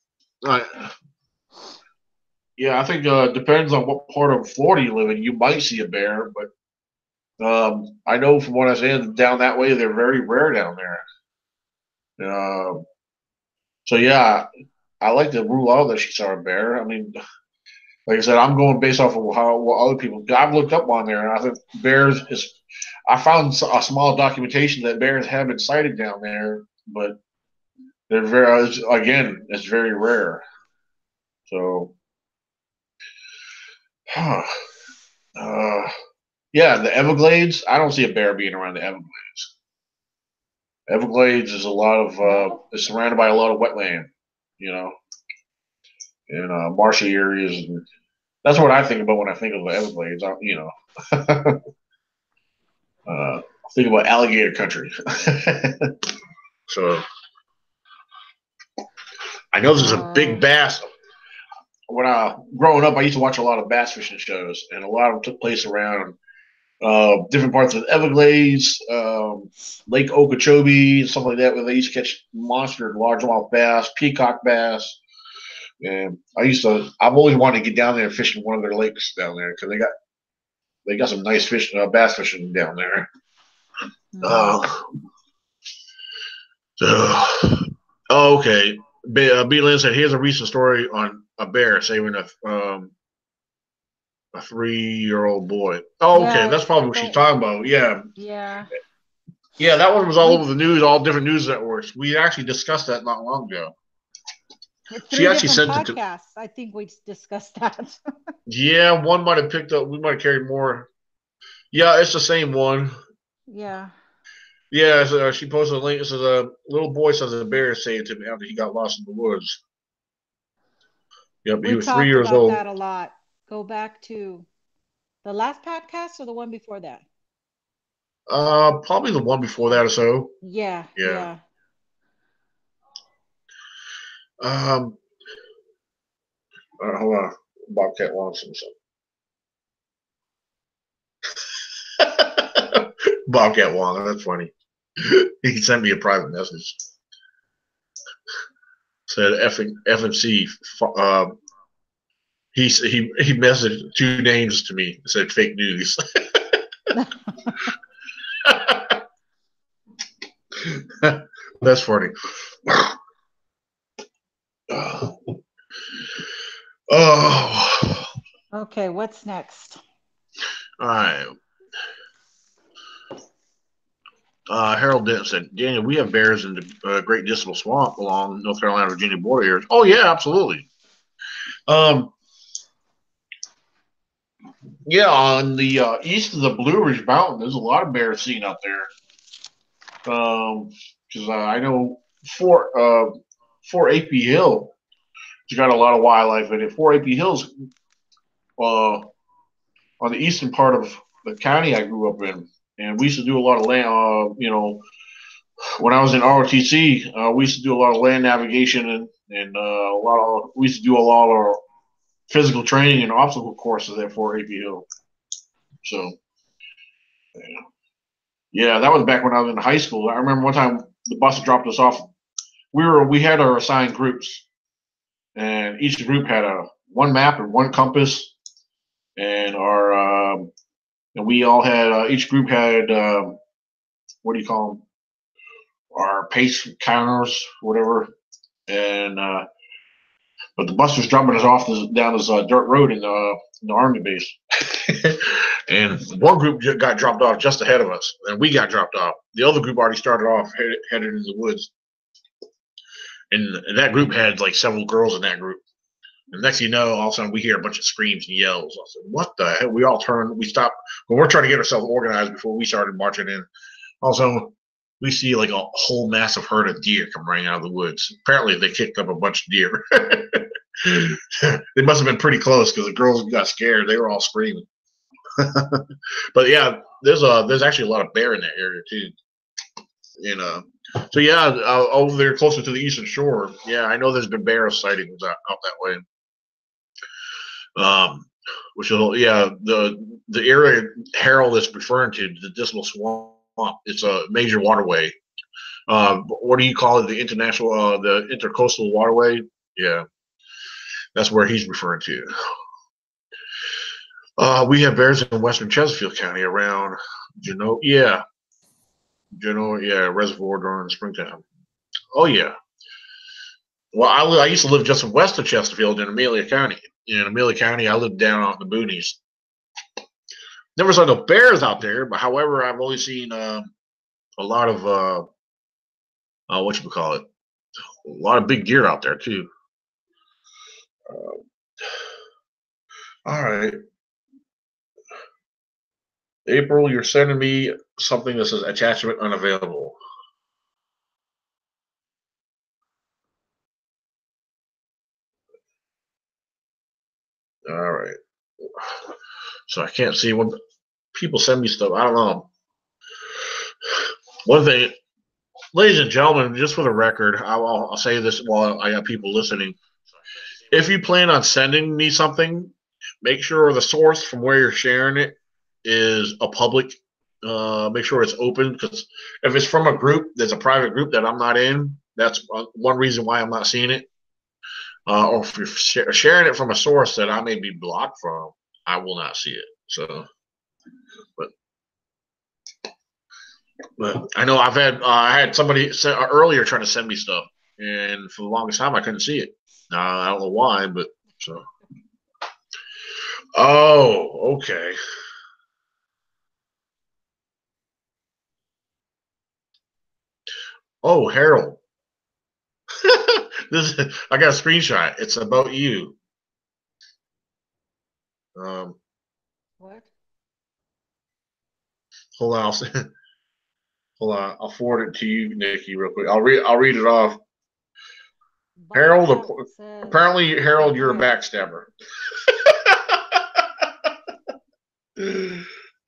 Yeah, I think depends on what part of Florida you live in. You might see a bear, but I know from what I said down that way, they're very rare down there. So yeah, I like to rule out that she saw a bear. I mean, like I said, I'm going based off of what other people. I've looked up on there, and I think bears is. I found a small documentation that bears have been sighted down there, but they're very again, it's very rare. So, huh. Yeah, the Everglades. I don't see a bear being around the Everglades. Everglades is a lot of it's surrounded by a lot of wetland, you know, and marshy areas, and that's what I think about when I think of the Everglades. I think about alligator country. So I know there's a big bass. When growing up, I used to watch a lot of bass fishing shows, and a lot of them took place around different parts of the Everglades, Lake Okeechobee, and stuff like that, where they used to catch monster largemouth bass, peacock bass. And I've always wanted to get down there and fish in one of their lakes down there because they got some nice fish, bass fishing down there. Okay. B. Lynn said, "Here's a recent story on a bear saving a 3-year-old boy." Oh, yeah, okay, that's probably what she's talking about. Yeah. Yeah, that one was all over the news, all different news networks. We actually discussed that not long ago. She actually sent podcasts. I think we discussed that. Yeah, one might have picked up. We might have carried more. Yeah, it's the same one. Yeah. Yeah, so she posted a link. It says a little boy says a bear saved him after he got lost in the woods. Yep, he was 3 years old. We talked about that a lot. Go back to the last podcast or the one before that? Probably the one before that or so. Yeah. Hold on. Bobcat wants something. Bobcat Wong, that's funny. He sent me a private message. Said FMC. He messaged 2 names to me. Said fake news. That's funny. Oh. Okay, what's next? All right. Harold Dent said, "Daniel, we have bears in the Great Dismal Swamp along North Carolina, Virginia border areas." Oh yeah, absolutely. Yeah, on the east of the Blue Ridge Mountain, there's a lot of bears seen out there. Because I know Fort AP Hill has got a lot of wildlife in it. Fort AP Hill's on the eastern part of the county I grew up in, and we used to do a lot of land, when I was in ROTC, we used to do a lot of land navigation and we used to do a lot of physical training and obstacle courses at Fort AP Hill. So, yeah, that was back when I was in high school. I remember one time the bus dropped us off. We had our assigned groups, and each group had one map and one compass, and we all had each group had what do you call them? Our pace counters, whatever, and but the bus was dropping us off down this dirt road in the army base. And one group got dropped off just ahead of us, and we got dropped off. The other group already started off headed into the woods, and that group had like several girls in that group. And next thing you know, all of a sudden we hear a bunch of screams and yells. I said, "What the hell?" We all turned, we stopped, but we're trying to get ourselves organized before we started marching in. All of a sudden, we see like a whole massive herd of deer come running out of the woods. Apparently, they kicked up a bunch of deer. They must have been pretty close because the girls got scared. They were all screaming. But yeah, there's actually a lot of bear in that area too. So yeah, over there closer to the eastern shore, yeah, I know there's been bear sightings out that way. Which is yeah, the area Harold is referring to, the Dismal Swamp. It's a major waterway. What do you call it? The international, the intercoastal waterway. Yeah, that's where he's referring to. We have bears in western Chesterfield County around Genoa. Yeah, Reservoir during springtime. Oh yeah. Well, I used to live just west of Chesterfield in Amelia County. In Amelia County, I lived down out in the boonies. Never saw no bears out there, but however, I've only seen a lot of what you call it, a lot of big deer out there too. All right, April, you're sending me something that says attachment unavailable. All right, so I can't see when people send me stuff. I don't know. One thing, ladies and gentlemen, just for the record, I'll say this while I got people listening. If you plan on sending me something, make sure the source from where you're sharing it is a public. Make sure it's open, because if it's from a group that's a private group that I'm not in, that's one reason why I'm not seeing it. Or if you're sharing it from a source that I may be blocked from, I will not see it. So, but I know I had somebody earlier trying to send me stuff, and for the longest time I couldn't see it. I don't know why, but so. Oh, okay. Oh, Harold. I got a screenshot. It's about you. What? Hold on. Hold on. I'll forward it to you, Nikki, real quick. I'll read it off. Harold, apparently, Harold, you're a backstabber.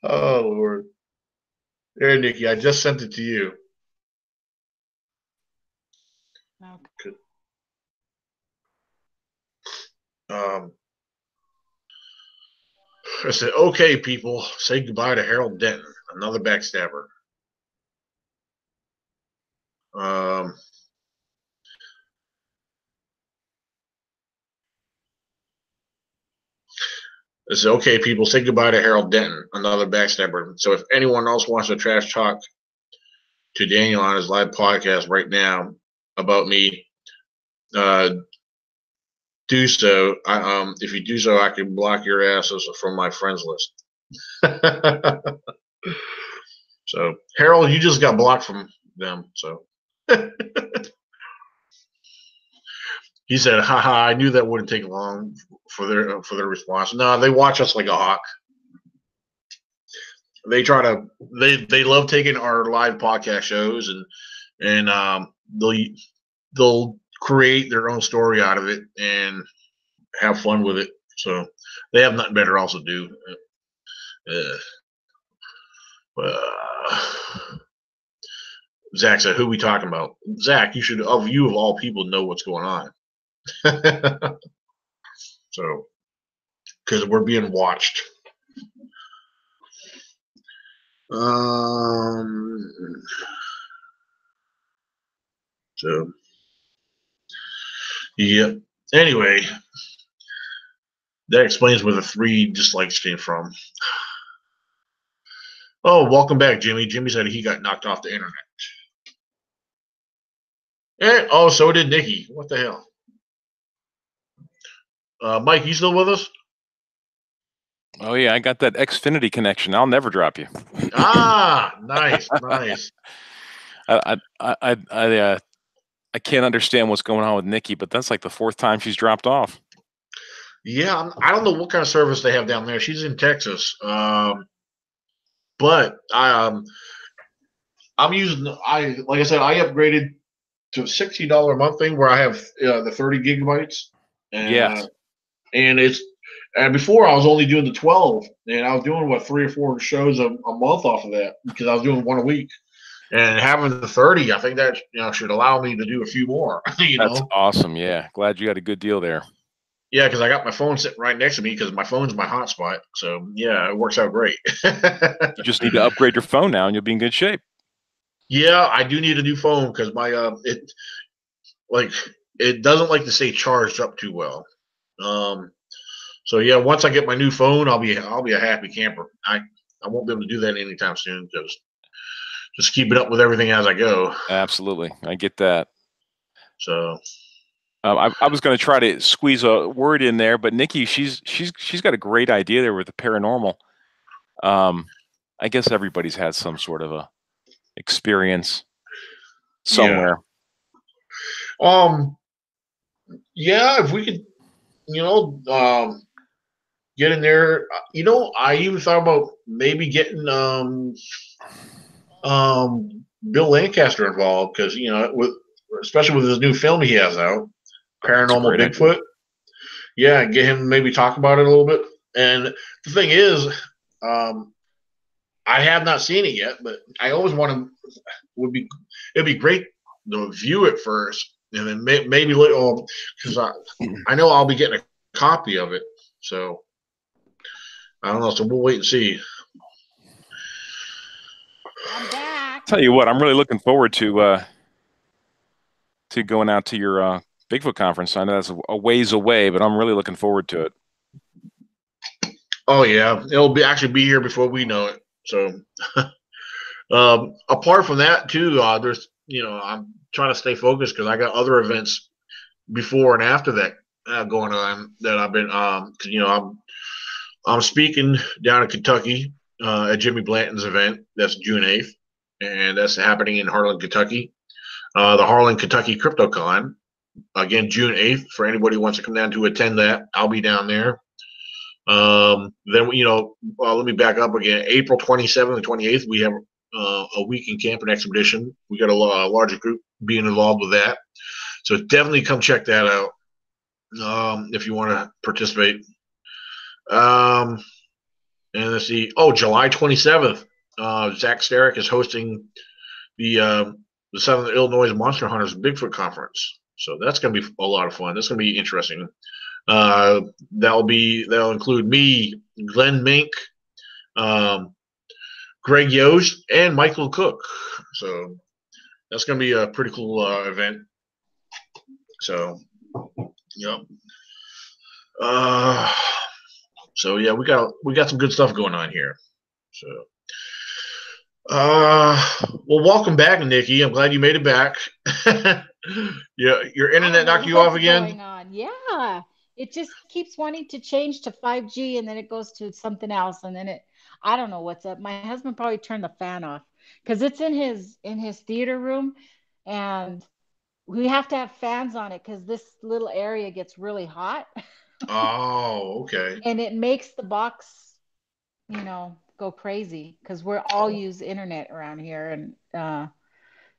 Oh, Lord. There, Nikki, I just sent it to you. Okay. I said, okay, people, say goodbye to Harold Denton, another backstabber. I said, okay, people, say goodbye to Harold Denton, another backstabber. So if anyone else wants to trash talk to Daniel on his live podcast right now about me, do so. If you do so, I can block your asses from my friends list. So, Harold, you just got blocked from them. So he said, "Haha, I knew that wouldn't take long for their response." No, they watch us like a hawk. They try to they love taking our live podcast shows and they'll create their own story out of it and have fun with it. So they have nothing better else to do. Zach said, "Who we talking about?" Zach, you should, of all people, know what's going on. So, because we're being watched. So, yeah. Anyway, that explains where the 3 dislikes came from. Oh, welcome back, Jimmy. Jimmy said he got knocked off the internet. And, oh, so did Nikki. What the hell? Mike, you still with us? Oh yeah, I got that Xfinity connection. I'll never drop you. Ah, nice, nice. I can't understand what's going on with Nikki, but that's like the 4th time she's dropped off. Yeah, I don't know what kind of service they have down there. She's in Texas, but I'm using. Like I said, I upgraded to a $60 a month thing where I have the 30 gigabytes. Yes. And before I was only doing the 12, and I was doing 3 or 4 shows a month off of that because I was doing 1 a week. And having the 30, I think that should allow me to do a few more. That's awesome. Yeah, glad you got a good deal there. Yeah, because I got my phone sitting right next to me because my phone's my hotspot. So yeah, it works out great. You just need to upgrade your phone now, and you'll be in good shape. Yeah, I do need a new phone because my it doesn't like to stay charged up too well. So yeah, once I get my new phone, I'll be a happy camper. I won't be able to do that anytime soon because just keeping up with everything as I go. Absolutely, I get that. So I was going to try to squeeze a word in there, but Nikki, she's got a great idea there with the paranormal. I guess everybody's had some sort of a experience somewhere. Yeah, if we could, get in there. I even thought about maybe getting Bill Lancaster involved because especially with his new film he has out, Paranormal Bigfoot. Idea. Yeah, get him maybe talk about it a little bit. And the thing is, I have not seen it yet, but I always want to. It'd be great to view it first, and then maybe because I know I'll be getting a copy of it. So I don't know. So we'll wait and see. I'm back. Tell you what, I'm really looking forward to going out to your Bigfoot conference. I know that's a ways away, but I'm really looking forward to it. Oh yeah, it'll actually be here before we know it. So apart from that too, there's I'm trying to stay focused because I got other events before and after that going on that I've been I'm speaking down in Kentucky at Jimmy Blanton's event. That's June 8th, and that's happening in Harlan, Kentucky. The Harlan, Kentucky CryptoCon. Again, June 8th. For anybody who wants to come down to attend that, I'll be down there. Then let me back up again. April 27th and 28th, we have a weekend camping expedition. We got a larger group being involved with that, so definitely come check that out if you want to participate. And let's see. Oh, July 27th, Zach Starrick is hosting the Southern Illinois Monster Hunters Bigfoot Conference. So that's going to be a lot of fun. That's going to be interesting. That'll include me, Glenn Mink, Greg Yost, and Michael Cook. So that's going to be a pretty cool event. So, yep. So yeah, we got some good stuff going on here. So, well, welcome back, Nikki. I'm glad you made it back. Yeah, your internet knocked you off again. Going on. Yeah, it just keeps wanting to change to 5G, and then it goes to something else, and then I don't know what's up. My husband probably turned the fan off because it's in his theater room, and we have to have fans on it because this little area gets really hot. Oh, okay. And it makes the box, go crazy because we're all use internet around here, and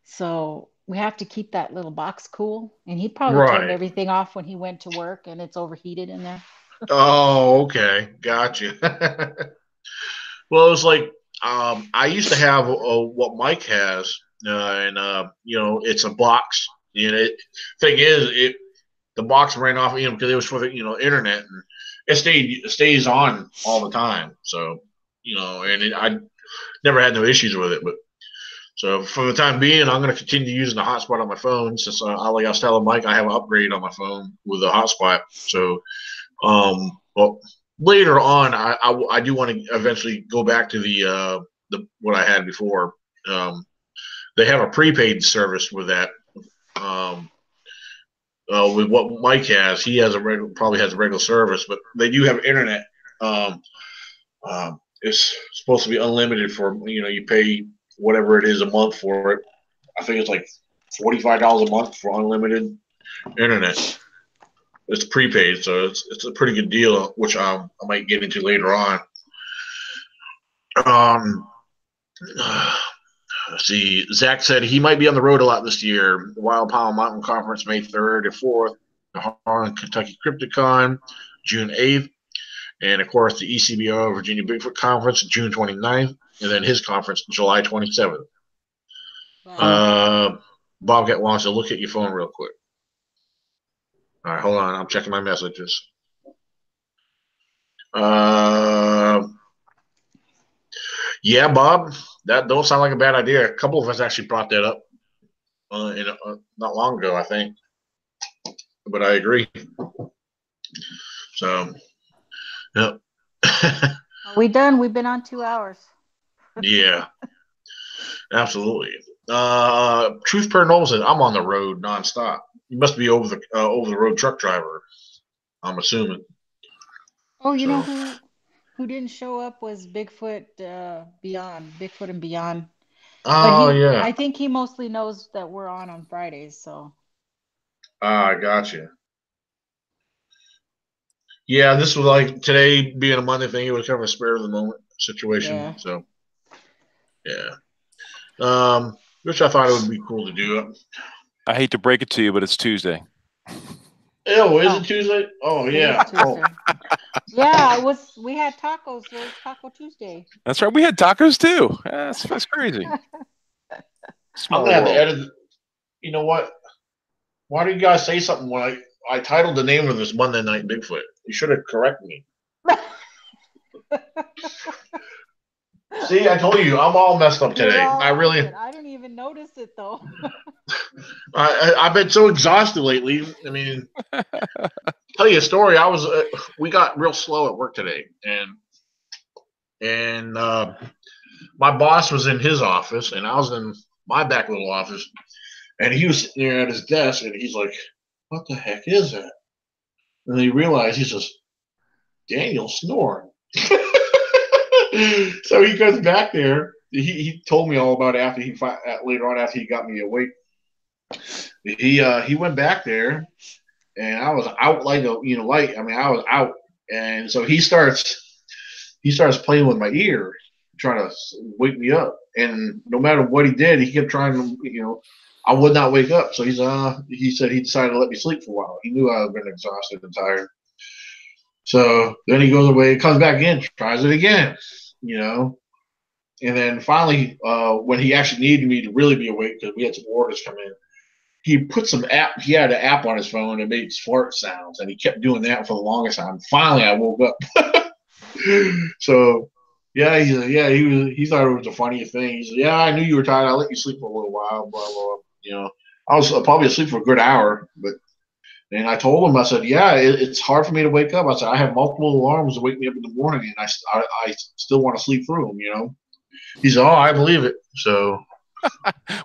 so we have to keep that little box cool. And he probably turned everything off when he went to work, and it's overheated in there. Oh, okay, gotcha. Well, it's like I used to have what Mike has, it's a box. Thing is, the box ran off, because it was for the internet, and it stays on all the time. So I never had no issues with it, but. So for the time being, I'm going to continue using the hotspot on my phone since, like I was telling Mike, I have an upgrade on my phone with a hotspot. So, well, later on, I do want to eventually go back to the what I had before. They have a prepaid service with that. With what Mike has, he has probably has a regular service, but they do have internet. It's supposed to be unlimited for you pay whatever it is a month for it. I think it's like $45 a month for unlimited internet. It's prepaid, so it's a pretty good deal, which I might get into later on. Let's see. Zach said he might be on the road a lot this year. The Wild Powell Mountain Conference, May 3rd and 4th. The Harlan, Kentucky Crypticon, June 8th. And, of course, the ECBRO Virginia Bigfoot Conference, June 29th. And then his conference, July 27th. Wow. Bobcat wants to look at your phone real quick. All right, hold on. I'm checking my messages. Yeah, Bob, that don't sound like a bad idea. A couple of us actually brought that up not long ago, I think. But I agree. So, yeah. Are we done? We've been on 2 hours. Yeah, absolutely. Truth Paranormal says, I'm on the road nonstop. You must be over the road truck driver, I'm assuming. Oh, you know who didn't show up was Bigfoot Bigfoot and Beyond. Oh, yeah. I think he mostly knows that we're on Fridays, so. I gotcha. Yeah, this was like today being a Monday thing. It was kind of a spur of the moment situation. Yeah. So, yeah. Which I thought it would be cool to do. I hate to break it to you, but it's Tuesday. Oh, is it Tuesday? Oh, yeah. Tuesday. Yeah, we had tacos. It was Taco Tuesday. That's right. We had tacos too. That's crazy. I'm gonna have to edit. You know what? Why do you guys say something when I titled the name of this Monday Night Bigfoot? You should have corrected me. See, I told you, I'm all messed up today. I didn't even notice it though. I've been so exhausted lately. I mean, tell you a story. We got real slow at work today, and my boss was in his office, and I was in my back little office, and he was sitting there at his desk, and he's like, "What the heck is that?" And then he realized, he says, "Daniel snoring." So he goes back there. He told me all about it after later on after he got me awake. He went back there, and I was out light. I mean, I was out, and so he starts playing with my ear, trying to wake me up. And no matter what he did, he kept trying to, I would not wake up. So he said he decided to let me sleep for a while. He knew I had been exhausted and tired. So then he goes away, comes back in, tries it again, And then finally, when he actually needed me to really be awake because we had some orders come in, he put some app. He had an app on his phone that made fart sounds, and he kept doing that for the longest time. Finally, I woke up. So, yeah, he thought it was the funniest thing. He said, "Yeah, I knew you were tired. I let you sleep for a little while, blah blah." I was probably asleep for a good hour, and I told him, I said, "Yeah, it's hard for me to wake up." I said, "I have multiple alarms to wake me up in the morning, and I still want to sleep through them." He said, "Oh, I believe it." So,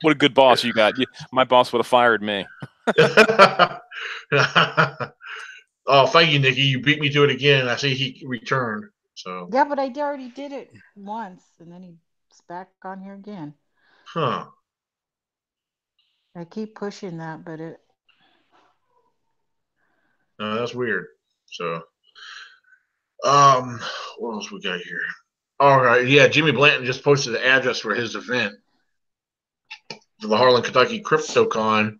what a good boss you got! My boss would have fired me. Oh, thank you, Nikki. You beat me to it again. I see he returned. So yeah, but I already did it once, and then he's back on here again. Huh. I keep pushing that, but it. That's weird. So, what else we got here? All right, yeah. Jimmy Blanton just posted the address for his event for the Harlan, Kentucky CryptoCon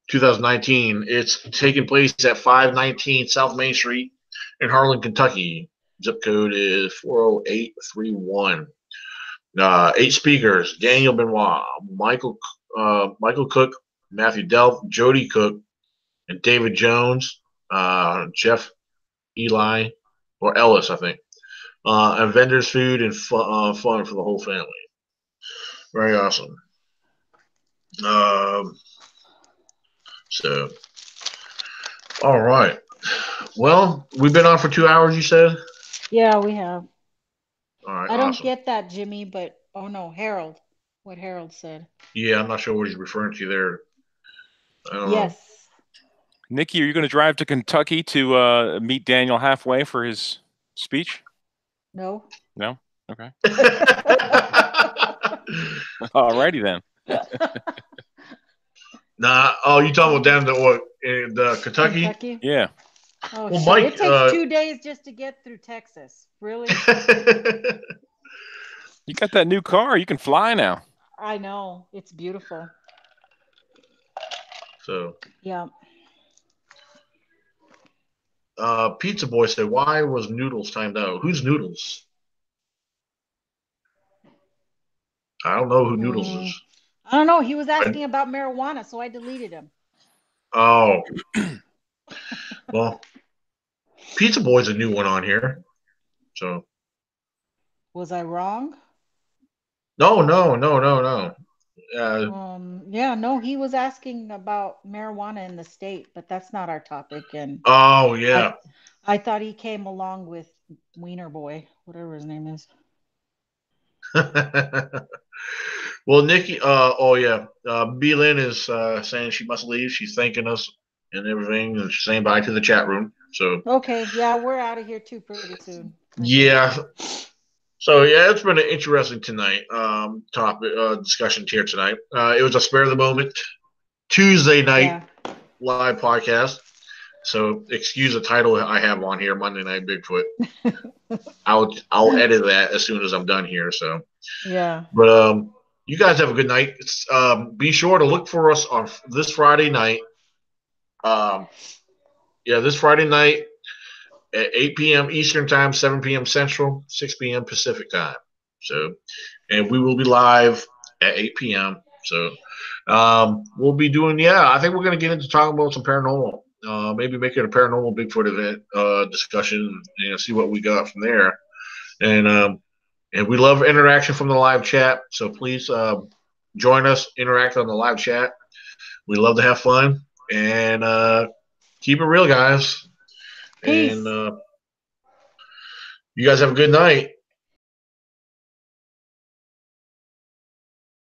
2019. It's taking place at 519 South Main Street in Harlan, Kentucky. Zip code is 40831. 8 speakers: Daniel Benoit, Michael Cook, Matthew Delp, Jody Cook, and David Jones, Jeff Eli or Ellis, I think, and vendors, food, and fun for the whole family. Very awesome. So, all right. Well, we've been on for 2 hours, you said? Yeah, we have. All right, I don't awesome. get that, Jimmy, but oh no, Harold. What Harold said. Yeah, I'm not sure what he's referring to there. I don't know. Yes. Nikki, are you going to drive to Kentucky to meet Daniel halfway for his speech? No. No? Okay. Alrighty then. Nah. Oh, you talking about down to what in Kentucky? Kentucky? Yeah. Oh, Well, shit. Mike, It takes 2 days just to get through Texas. Really? You got that new car. You can fly now. I know. It's beautiful. So, Yeah. Pizza Boy said, "Why was Noodles timed out? Who's Noodles? I don't know who Noodles is. I don't know. He was asking about marijuana, so I deleted him. Oh, well, Pizza Boy's a new one on here. So, Was I wrong? no. Yeah, no, he was asking about marijuana in the state, but that's not our topic. And Oh yeah. I thought he came along with Wiener Boy, whatever his name is. Well, Nikki. Oh yeah. B. Lynn is saying she must leave. She's thanking us and everything, and she's saying bye to the chat room. So Okay, yeah, we're out of here too pretty soon. yeah. So yeah, it's been an interesting tonight. Topic discussion here tonight. It was a spare of the moment Tuesday night live podcast. So excuse the title I have on here, Monday Night Bigfoot. I'll edit that as soon as I'm done here. So yeah. But you guys have a good night. Be sure to look for us on this Friday night. This Friday night at 8 p.m. Eastern Time, 7 p.m. Central, 6 p.m. Pacific Time. So, and we will be live at 8 p.m. So, we'll be doing. I think we're going to get into talking about some paranormal. Maybe make it a paranormal Bigfoot event discussion and see what we got from there. And we love interaction from the live chat. So please join us, interact on the live chat. We love to have fun and keep it real, guys. Peace. And you guys have a good night.